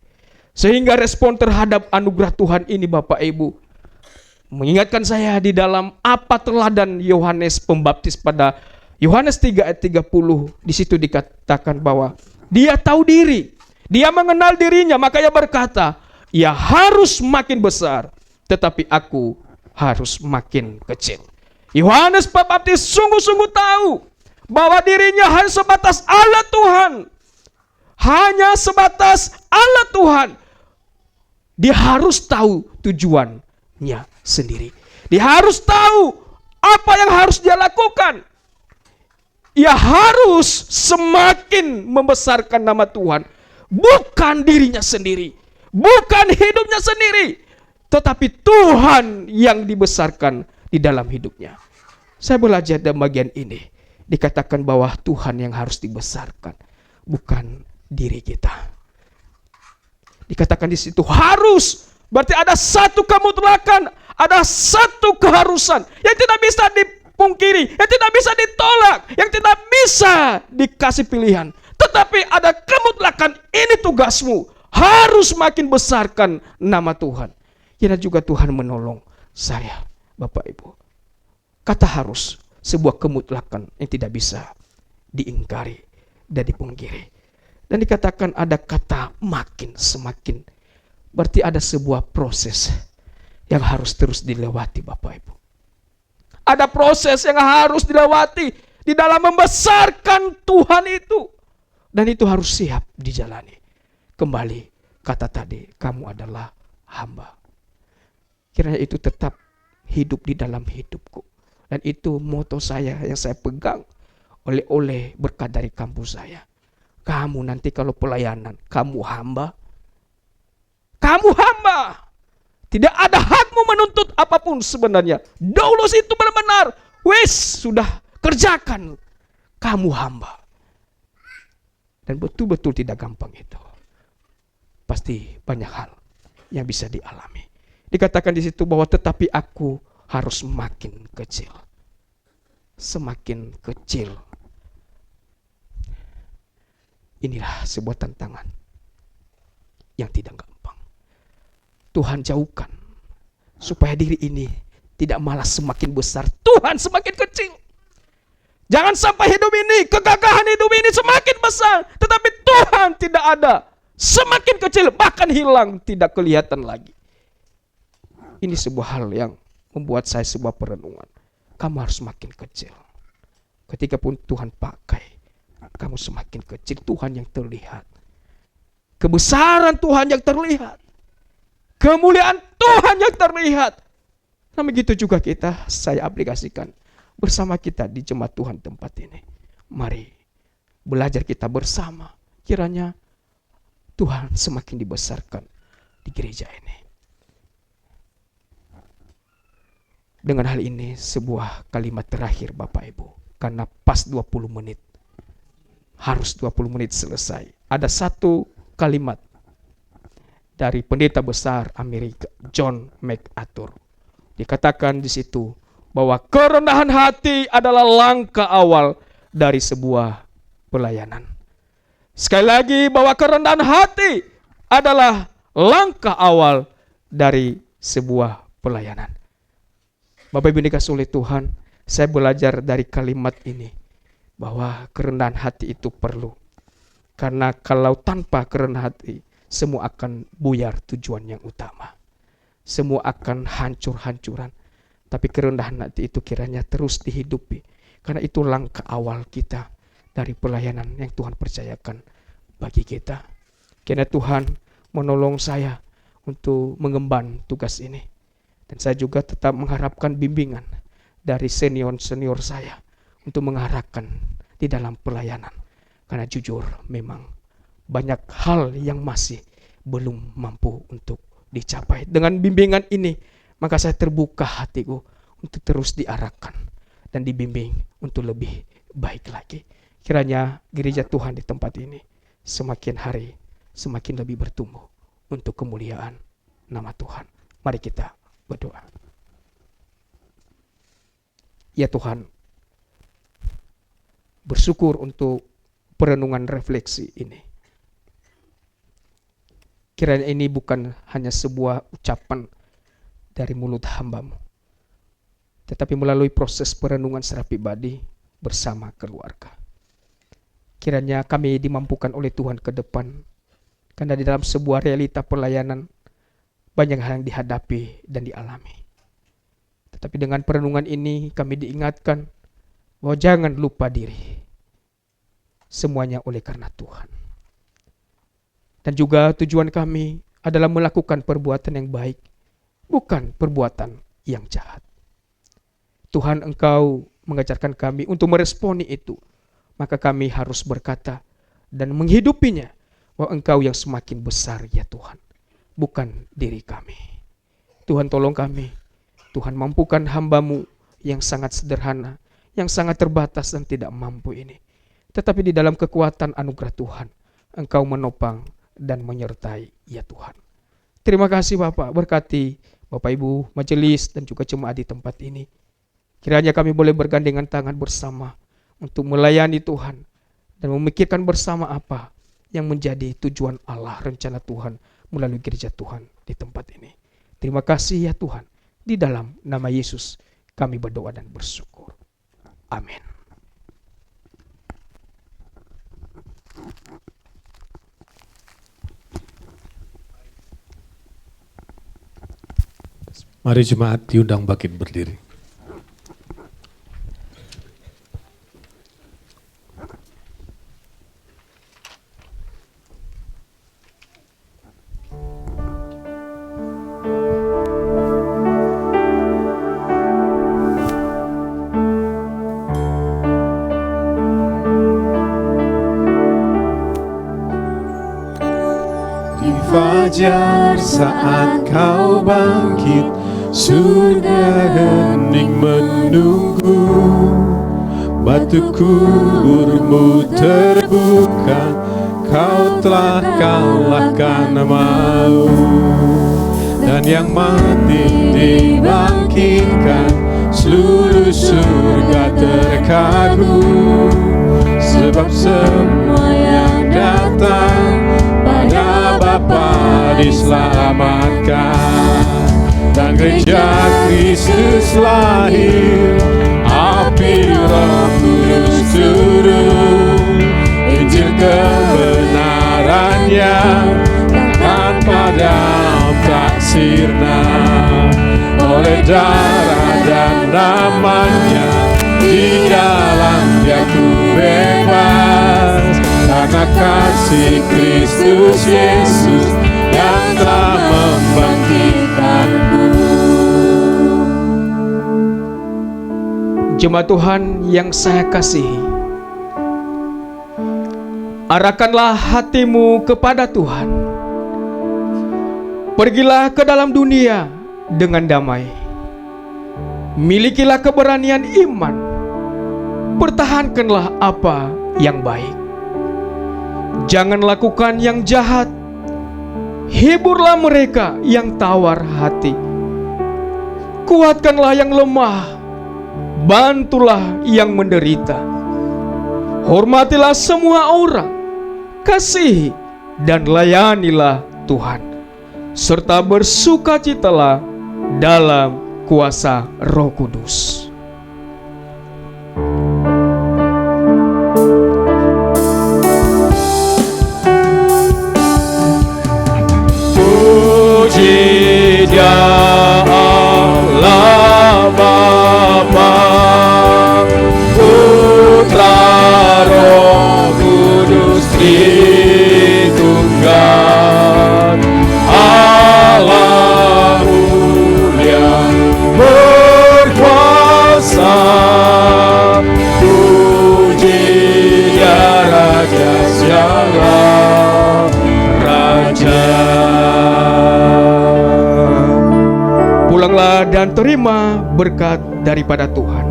Sehingga respon terhadap anugerah Tuhan ini Bapak Ibu mengingatkan saya di dalam apa teladan Yohanes Pembaptis pada Yohanes 3 ayat 30. Di situ dikatakan bahwa dia tahu diri, dia mengenal dirinya, makanya berkata, ia harus makin besar, tetapi aku harus makin kecil. Yohanes Pembaptis sungguh-sungguh tahu bahwa dirinya hanya sebatas Allah Tuhan. Hanya sebatas Allah Tuhan. Dia harus tahu tujuannya sendiri. Dia harus tahu apa yang harus dia lakukan. Ia harus semakin membesarkan nama Tuhan. Bukan dirinya sendiri. Bukan hidupnya sendiri. Tetapi Tuhan yang dibesarkan di dalam hidupnya. Saya belajar dalam bagian ini. Dikatakan bahwa Tuhan yang harus dibesarkan. Bukan diri kita. Dikatakan di situ harus. Berarti ada satu kemutlakan. Ada satu keharusan. Yang tidak bisa dipungkiri. Yang tidak bisa ditolak. Yang tidak bisa dikasih pilihan. Tetapi ada kemutlakan. Ini tugasmu. Harus makin besarkan nama Tuhan. Kira juga Tuhan menolong saya, Bapak Ibu. Kata harus, sebuah kemutlakan yang tidak bisa diingkari dan dipungkiri. Dan dikatakan ada kata makin, semakin. Berarti ada sebuah proses yang harus terus dilewati Bapak Ibu. Ada proses yang harus dilewati di dalam membesarkan Tuhan itu. Dan itu harus siap dijalani. Kembali kata tadi, kamu adalah hamba. Kiranya itu tetap hidup di dalam hidupku. Dan itu moto saya yang saya pegang oleh berkat dari kampus saya. Kamu nanti kalau pelayanan, kamu hamba. Kamu hamba. Tidak ada hakmu menuntut apapun sebenarnya. Doulos itu benar-benar, sudah kerjakan. Kamu hamba. Dan betul-betul tidak gampang itu. Pasti banyak hal yang bisa dialami. Dikatakan di situ bahwa tetapi aku harus makin kecil. Semakin kecil. Inilah sebuah tantangan yang tidak gampang. Tuhan jauhkan supaya diri ini tidak malah semakin besar, Tuhan semakin kecil. Jangan sampai hidup ini, kegagahan hidup ini semakin besar, tetapi Tuhan tidak ada. Semakin kecil, bahkan hilang, tidak kelihatan lagi. Ini sebuah hal yang membuat saya sebuah perenungan. Kamu harus semakin kecil. Ketika pun Tuhan pakai, kamu semakin kecil, Tuhan yang terlihat. Kebesaran Tuhan yang terlihat. Kemuliaan Tuhan yang terlihat. Nah begitu juga kita, saya aplikasikan bersama kita di jemaat Tuhan tempat ini. Mari belajar kita bersama. Kiranya Tuhan semakin dibesarkan di gereja ini. Dengan hal ini sebuah kalimat terakhir Bapak Ibu. Karena pas 20 menit. Harus 20 menit selesai. Ada satu kalimat dari pendeta besar Amerika, John MacArthur. Dikatakan di situ bahwa kerendahan hati adalah langkah awal dari sebuah pelayanan. Sekali lagi bahwa kerendahan hati adalah langkah awal dari sebuah pelayanan. Bapak Ibu dikasih oleh Tuhan, saya belajar dari kalimat ini bahwa kerendahan hati itu perlu. Karena kalau tanpa kerendahan hati, semua akan buyar tujuan yang utama. Semua akan hancur-hancuran. Tapi kerendahan hati itu kiranya terus dihidupi. Karena itu langkah awal kita dari pelayanan yang Tuhan percayakan bagi kita. Kiranya Tuhan menolong saya untuk mengemban tugas ini. Dan saya juga tetap mengharapkan bimbingan dari senior-senior saya untuk mengarahkan di dalam pelayanan. Karena jujur memang banyak hal yang masih belum mampu untuk dicapai. Dengan bimbingan ini, maka saya terbuka hatiku untuk terus diarahkan dan dibimbing untuk lebih baik lagi. Kiranya gereja Tuhan di tempat ini semakin hari semakin lebih bertumbuh untuk kemuliaan nama Tuhan. Mari kita berdoa. Ya Tuhan, bersyukur untuk perenungan refleksi ini. Kiranya ini bukan hanya sebuah ucapan dari mulut hamba-Mu, tetapi melalui proses perenungan secara pribadi bersama keluarga. Kiranya kami dimampukan oleh Tuhan ke depan, karena di dalam sebuah realita pelayanan banyak hal yang dihadapi dan dialami. Tetapi dengan perenungan ini kami diingatkan bahwa jangan lupa diri. Semuanya oleh karena Tuhan. Dan juga tujuan kami adalah melakukan perbuatan yang baik, bukan perbuatan yang jahat. Tuhan, Engkau mengajarkan kami untuk meresponi itu. Maka kami harus berkata dan menghidupinya bahwa Engkau yang semakin besar ya Tuhan, bukan diri kami. Tuhan tolong kami. Tuhan mampukan hamba-Mu yang sangat sederhana, yang sangat terbatas dan tidak mampu ini. Tetapi di dalam kekuatan anugerah Tuhan, Engkau menopang dan menyertai ya Tuhan. Terima kasih Bapak, berkati Bapak Ibu, majelis dan juga jemaat di tempat ini. Kiranya kami boleh bergandengan tangan bersama untuk melayani Tuhan dan memikirkan bersama apa yang menjadi tujuan Allah, rencana Tuhan melalui gereja Tuhan di tempat ini. Terima kasih ya Tuhan. Di dalam nama Yesus kami berdoa dan bersyukur. Amin. Mari jemaat diundang bangkit berdiri. Di fajar saat kau bangkit, surga hening menunggu. Batu kuburmu terbuka, kau telah kalahkan maut. dan yang mati dibangkitkan. Seluruh surga terkagum, sebab semua yang datang pada Bapa diselamatkan. Dan gereja Kristus lahir, api Roh Kudus turun, Injil kebenarannya takkan padam tak sirna. Oleh darah dan namanya, di dalamnya ku bebas, karena kasih Kristus Yesus yang telah membangkitkanku. Jemaat Tuhan yang saya kasihi, arahkanlah hatimu kepada Tuhan. Pergilah ke dalam dunia dengan damai. Milikilah keberanian iman. Pertahankanlah apa yang baik. Jangan lakukan yang jahat. Hiburlah mereka yang tawar hati. Kuatkanlah yang lemah. Bantulah yang menderita. Hormatilah semua orang. Kasihi dan layanilah Tuhan, serta bersukacitalah dalam kuasa Roh Kudus. Puji Dia Allah Bapa, Putra, Roh Kudus Tritunggal, Allah mulia berkuasa. Puji Dia Raja segala Raja. Pulanglah dan terima berkat daripada Tuhan.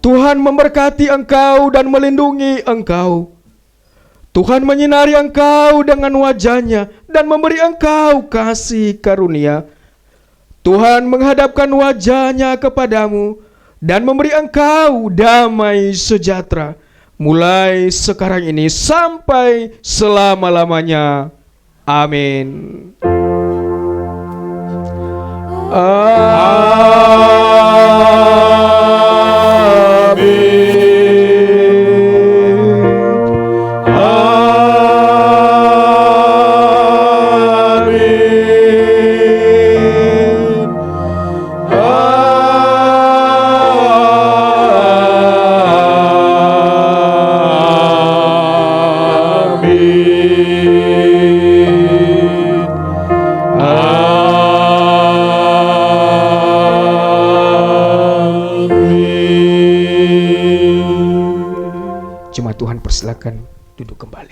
Tuhan memberkati engkau dan melindungi engkau. Tuhan menyinari engkau dengan wajah-Nya dan memberi engkau kasih karunia. Tuhan menghadapkan wajah-Nya kepadamu dan memberi engkau damai sejahtera, mulai sekarang ini sampai selama-lamanya. Amin. Jemaat Tuhan, persilakan duduk kembali.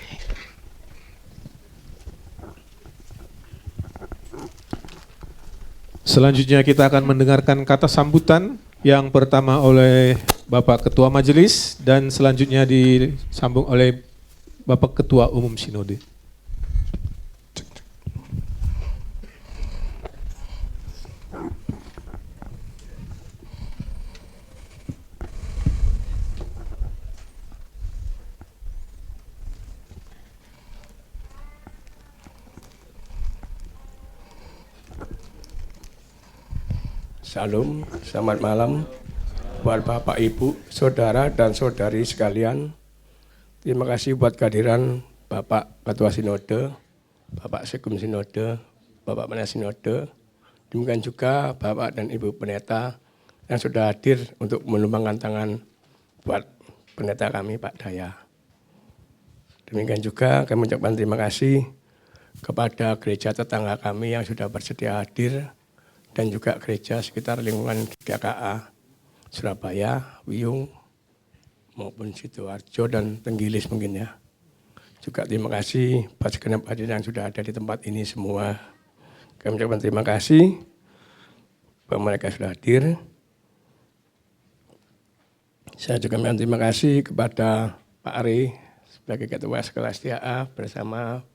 Selanjutnya kita akan mendengarkan kata sambutan yang pertama oleh Bapak Ketua Majelis dan selanjutnya disambung oleh Bapak Ketua Umum Sinode. Salam, selamat malam buat Bapak, Ibu, Saudara dan Saudari sekalian. Terima kasih buat kehadiran Bapak Ketua Sinode, Bapak Sekum Sinode, Bapak Pendeta Sinode. Demikian juga Bapak dan Ibu Pendeta yang sudah hadir untuk menumpangkan tangan buat pendeta kami, Pak Daya. Demikian juga kami ucapkan terima kasih kepada gereja tetangga kami yang sudah bersedia hadir, dan juga gereja sekitar lingkungan GKA Surabaya, Wiyung, maupun Sidoarjo dan Tenggilis mungkin ya. Juga terima kasih buat segenap hadirin yang sudah ada di tempat ini semua. Kami ucapkan terima kasih bahwa mereka sudah hadir. Saya juga mengucapkan terima kasih kepada Pak Ari sebagai Ketua Sekolah STA bersama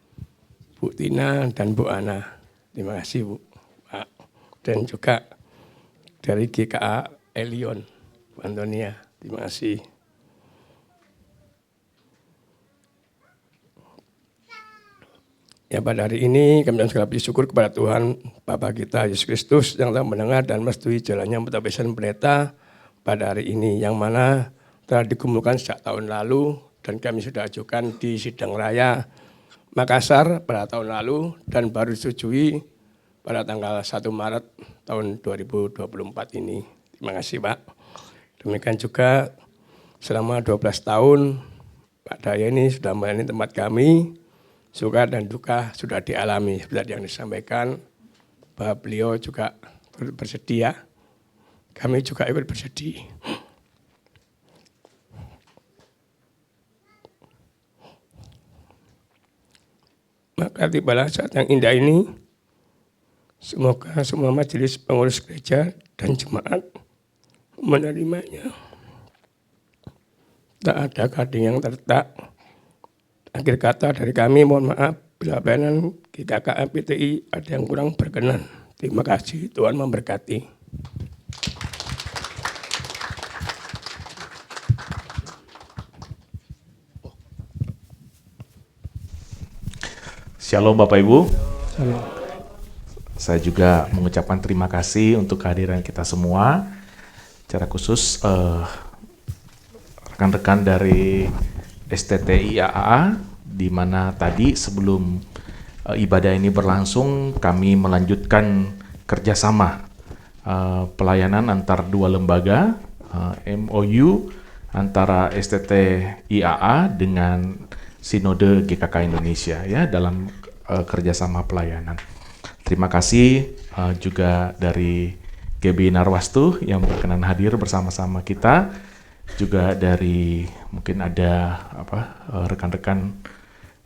Bu Tina dan Bu Ana. Terima kasih Bu, Pak. Dan juga dari GKA Elion, Bu Antonia. Terima kasih. Ya, pada hari ini kami segala bersyukur kepada Tuhan Bapa kita Yesus Kristus yang telah mendengar dan merestui jalannya pembaptisan pendeta pada hari ini, yang mana telah dikumpulkan sejak tahun lalu dan kami sudah ajukan di Sidang Raya Makassar pada tahun lalu dan baru disetujui pada tanggal 1 Maret tahun 2024 ini. Terima kasih Pak. Demikian juga selama 12 tahun Pak Daya ini sudah melayani tempat kami. Suka dan duka sudah dialami seperti yang disampaikan bahwa beliau juga bersedia, kami juga ikut bersedih. Maka tibalah saat yang indah ini, semoga semua majelis pengurus gereja dan jemaat menerimanya. Tak ada gading yang terletak. Akhir kata dari kami, mohon maaf bila pelayanan GKKA PTI ada yang kurang berkenan. Terima kasih, Tuhan memberkati. Shalom Bapak Ibu. Shalom. Saya juga mengucapkan terima kasih untuk kehadiran kita semua. Secara khusus rekan-rekan dari STTIAA, di mana tadi sebelum ibadah ini berlangsung kami melanjutkan kerjasama pelayanan antar dua lembaga, MOU antara STTIAA dengan Sinode GKK Indonesia ya dalam kerjasama pelayanan. Terima kasih juga dari GB Narwastu yang berkenan hadir bersama-sama kita. Juga dari mungkin ada rekan-rekan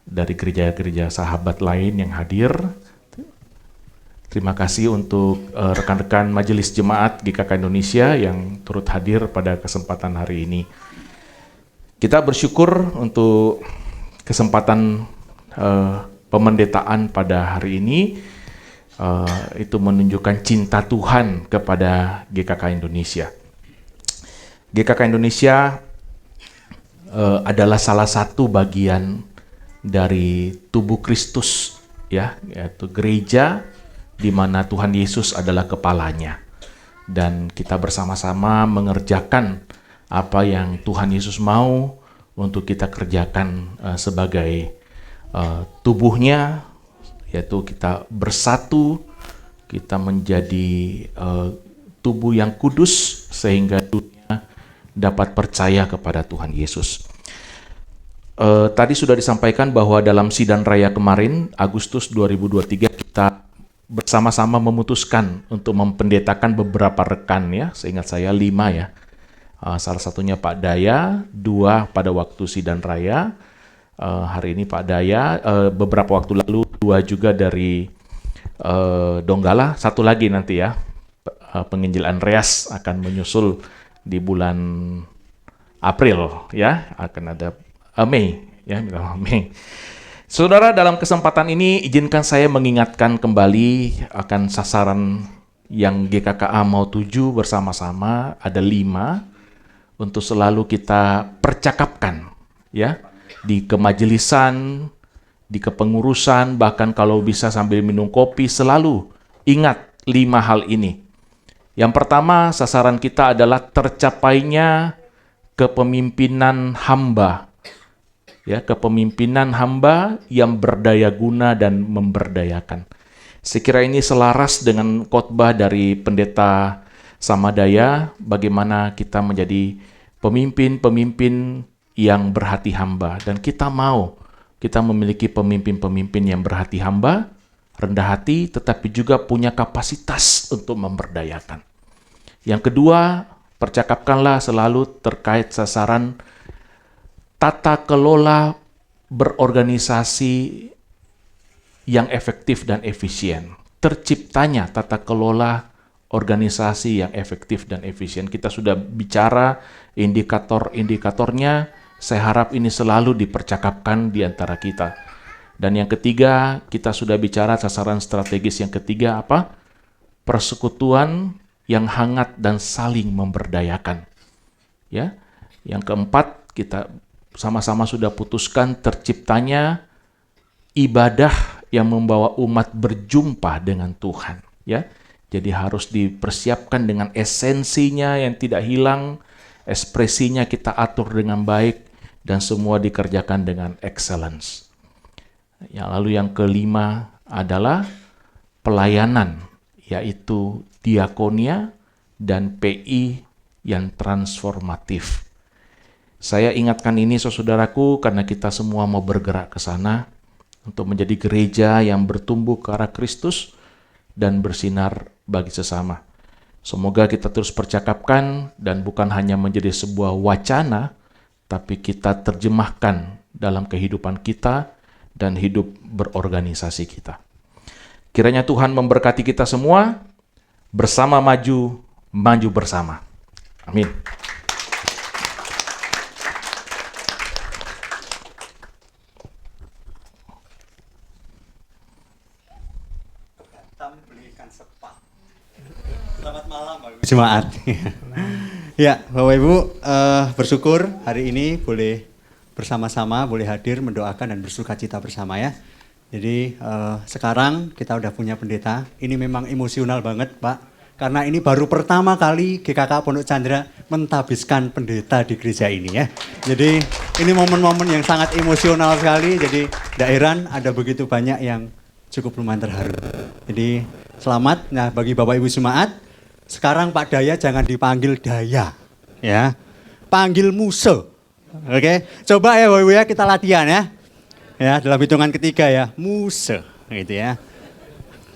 dari gereja-gereja sahabat lain yang hadir. Terima kasih untuk rekan-rekan Majelis Jemaat GKK Indonesia yang turut hadir pada kesempatan hari ini. Kita bersyukur untuk kesempatan pemendetaan pada hari ini. Itu menunjukkan cinta Tuhan kepada GKK Indonesia. GKK Indonesia adalah salah satu bagian dari tubuh Kristus, ya, yaitu gereja di mana Tuhan Yesus adalah kepalanya. Dan kita bersama-sama mengerjakan apa yang Tuhan Yesus mau untuk kita kerjakan sebagai tubuhnya, yaitu kita bersatu, kita menjadi tubuh yang kudus sehingga dunia dapat percaya kepada Tuhan Yesus. Tadi sudah disampaikan bahwa dalam sidang raya kemarin, Agustus 2023, kita bersama-sama memutuskan untuk mempendetakan beberapa rekan ya, seingat saya 5 ya. Salah satunya Pak Daya, 2 pada waktu sidang raya. Hari ini Pak Daya, beberapa waktu lalu 2 juga dari Donggala, 1 lagi nanti ya. Penginjil Andreas akan menyusul di bulan April ya, akan ada Mei ya, Mei. Saudara, dalam kesempatan ini izinkan saya mengingatkan kembali akan sasaran yang GKKA mau tuju bersama-sama, ada 5 untuk selalu kita percakapkan ya, di kemajelisan, di kepengurusan, bahkan kalau bisa sambil minum kopi, selalu ingat 5 hal ini. Yang pertama, sasaran kita adalah tercapainya kepemimpinan hamba. Ya, kepemimpinan hamba yang berdaya guna dan memberdayakan. Sekira ini selaras dengan khotbah dari Pendeta Samadaya, bagaimana kita menjadi pemimpin-pemimpin yang berhati hamba. Dan kita mau, kita memiliki pemimpin-pemimpin yang berhati hamba, rendah hati, tetapi juga punya kapasitas untuk memberdayakan. Yang kedua, percakapkanlah selalu terkait sasaran tata kelola berorganisasi yang efektif dan efisien. Terciptanya tata kelola organisasi yang efektif dan efisien. Kita sudah bicara indikator-indikatornya, saya harap ini selalu dipercakapkan di antara kita. Dan yang ketiga, kita sudah bicara sasaran strategis yang ketiga apa? Persekutuan yang hangat dan saling memberdayakan. Ya. Yang keempat, kita sama-sama sudah putuskan terciptanya ibadah yang membawa umat berjumpa dengan Tuhan, ya. Jadi harus dipersiapkan dengan esensinya yang tidak hilang, ekspresinya kita atur dengan baik, dan semua dikerjakan dengan excellence. Lalu yang kelima adalah pelayanan, yaitu diakonia dan PI yang transformatif. Saya ingatkan ini saudaraku karena kita semua mau bergerak ke sana untuk menjadi gereja yang bertumbuh ke arah Kristus dan bersinar bagi sesama. Semoga kita terus percakapkan dan bukan hanya menjadi sebuah wacana, tapi kita terjemahkan dalam kehidupan kita dan hidup berorganisasi kita. Kiranya Tuhan memberkati kita semua, bersama maju, maju bersama. Amin. Selamat malam Bapak Ibu Jemaat. Ya, Bapak Ibu bersyukur hari ini boleh bersama-sama, boleh hadir, mendoakan dan bersukacita bersama ya. Jadi sekarang kita udah punya pendeta, ini memang emosional banget Pak. Karena ini baru pertama kali GKK Pondok Chandra mentabiskan pendeta di gereja ini ya. Jadi ini momen-momen yang sangat emosional sekali, jadi tidak heran ada begitu banyak yang cukup lumayan terharu. Jadi selamat, nah bagi Bapak Ibu Jemaat, sekarang Pak Daya jangan dipanggil Daya, ya, panggil Muse, oke? Coba ya Bapak Ibu ya kita latihan ya dalam hitungan ketiga ya, Muse, gitu ya.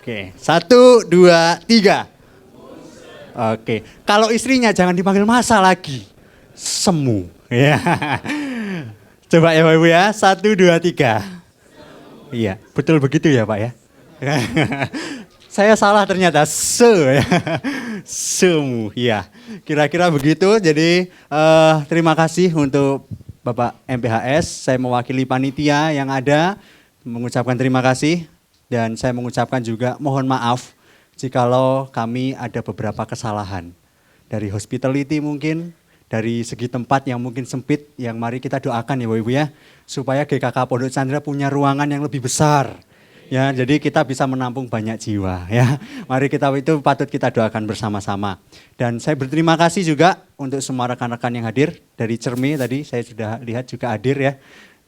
Oke, 1, 2, 3. Oke, kalau istrinya jangan dipanggil Masa lagi, Semu, ya. Coba ya Bapak Ibu ya, 1, 2, 3. Iya, betul begitu ya Pak ya. Saya salah ternyata, ya. Semu, ya. Kira-kira begitu. Jadi terima kasih untuk Bapak MPHS. Saya mewakili panitia yang ada mengucapkan terima kasih dan saya mengucapkan juga mohon maaf jikalau kami ada beberapa kesalahan dari hospitality mungkin, dari segi tempat yang mungkin sempit, yang mari kita doakan ya Bapak Ibu ya, supaya GKK Pondok Chandra punya ruangan yang lebih besar. Ya, jadi kita bisa menampung banyak jiwa ya. Mari kita itu patut kita doakan bersama-sama. Dan saya berterima kasih juga untuk semua rekan-rekan yang hadir dari Cerme tadi saya sudah lihat juga hadir ya.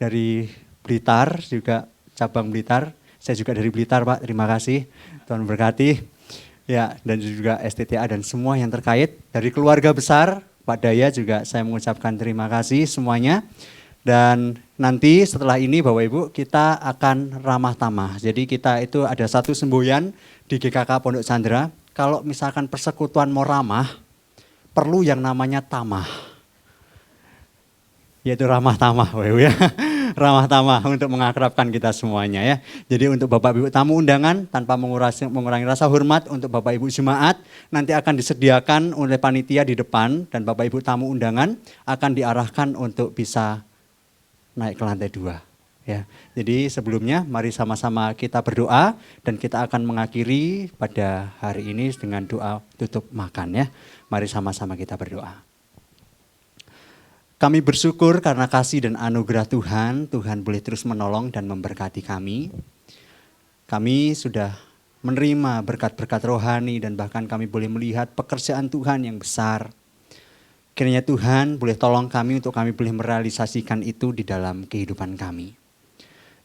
Dari Blitar juga cabang Blitar. Saya juga dari Blitar Pak. Terima kasih. Tuhan berkati. Ya, dan juga STTA dan semua yang terkait dari keluarga besar Pak Daya juga saya mengucapkan terima kasih semuanya. Dan nanti setelah ini Bapak Ibu kita akan ramah tamah. Jadi kita itu ada satu semboyan di GKK Pondok Chandra. Kalau misalkan persekutuan mau ramah, perlu yang namanya tamah. Yaitu ramah tamah Bapak Ibu ya. Ramah tamah untuk mengakrabkan kita semuanya ya. Jadi untuk Bapak Ibu tamu undangan tanpa mengurangi rasa hormat untuk Bapak Ibu Jemaat nanti akan disediakan oleh panitia di depan dan Bapak Ibu tamu undangan akan diarahkan untuk bisa naik ke lantai 2 ya. Jadi sebelumnya mari sama-sama kita berdoa dan kita akan mengakhiri pada hari ini dengan doa tutup makan ya. Mari sama-sama kita berdoa. Kami bersyukur karena kasih dan anugerah Tuhan, Tuhan boleh terus menolong dan memberkati kami. Kami sudah menerima berkat-berkat rohani dan bahkan kami boleh melihat pekerjaan Tuhan yang besar. Kiranya Tuhan boleh tolong kami untuk kami boleh merealisasikan itu di dalam kehidupan kami.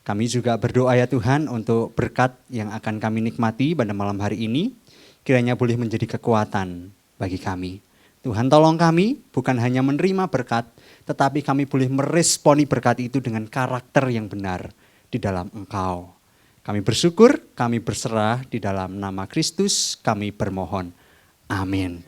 Kami juga berdoa ya Tuhan untuk berkat yang akan kami nikmati pada malam hari ini. Kiranya boleh menjadi kekuatan bagi kami. Tuhan tolong kami bukan hanya menerima berkat, tetapi kami boleh meresponi berkat itu dengan karakter yang benar di dalam Engkau. Kami bersyukur, kami berserah di dalam nama Kristus, kami bermohon. Amin.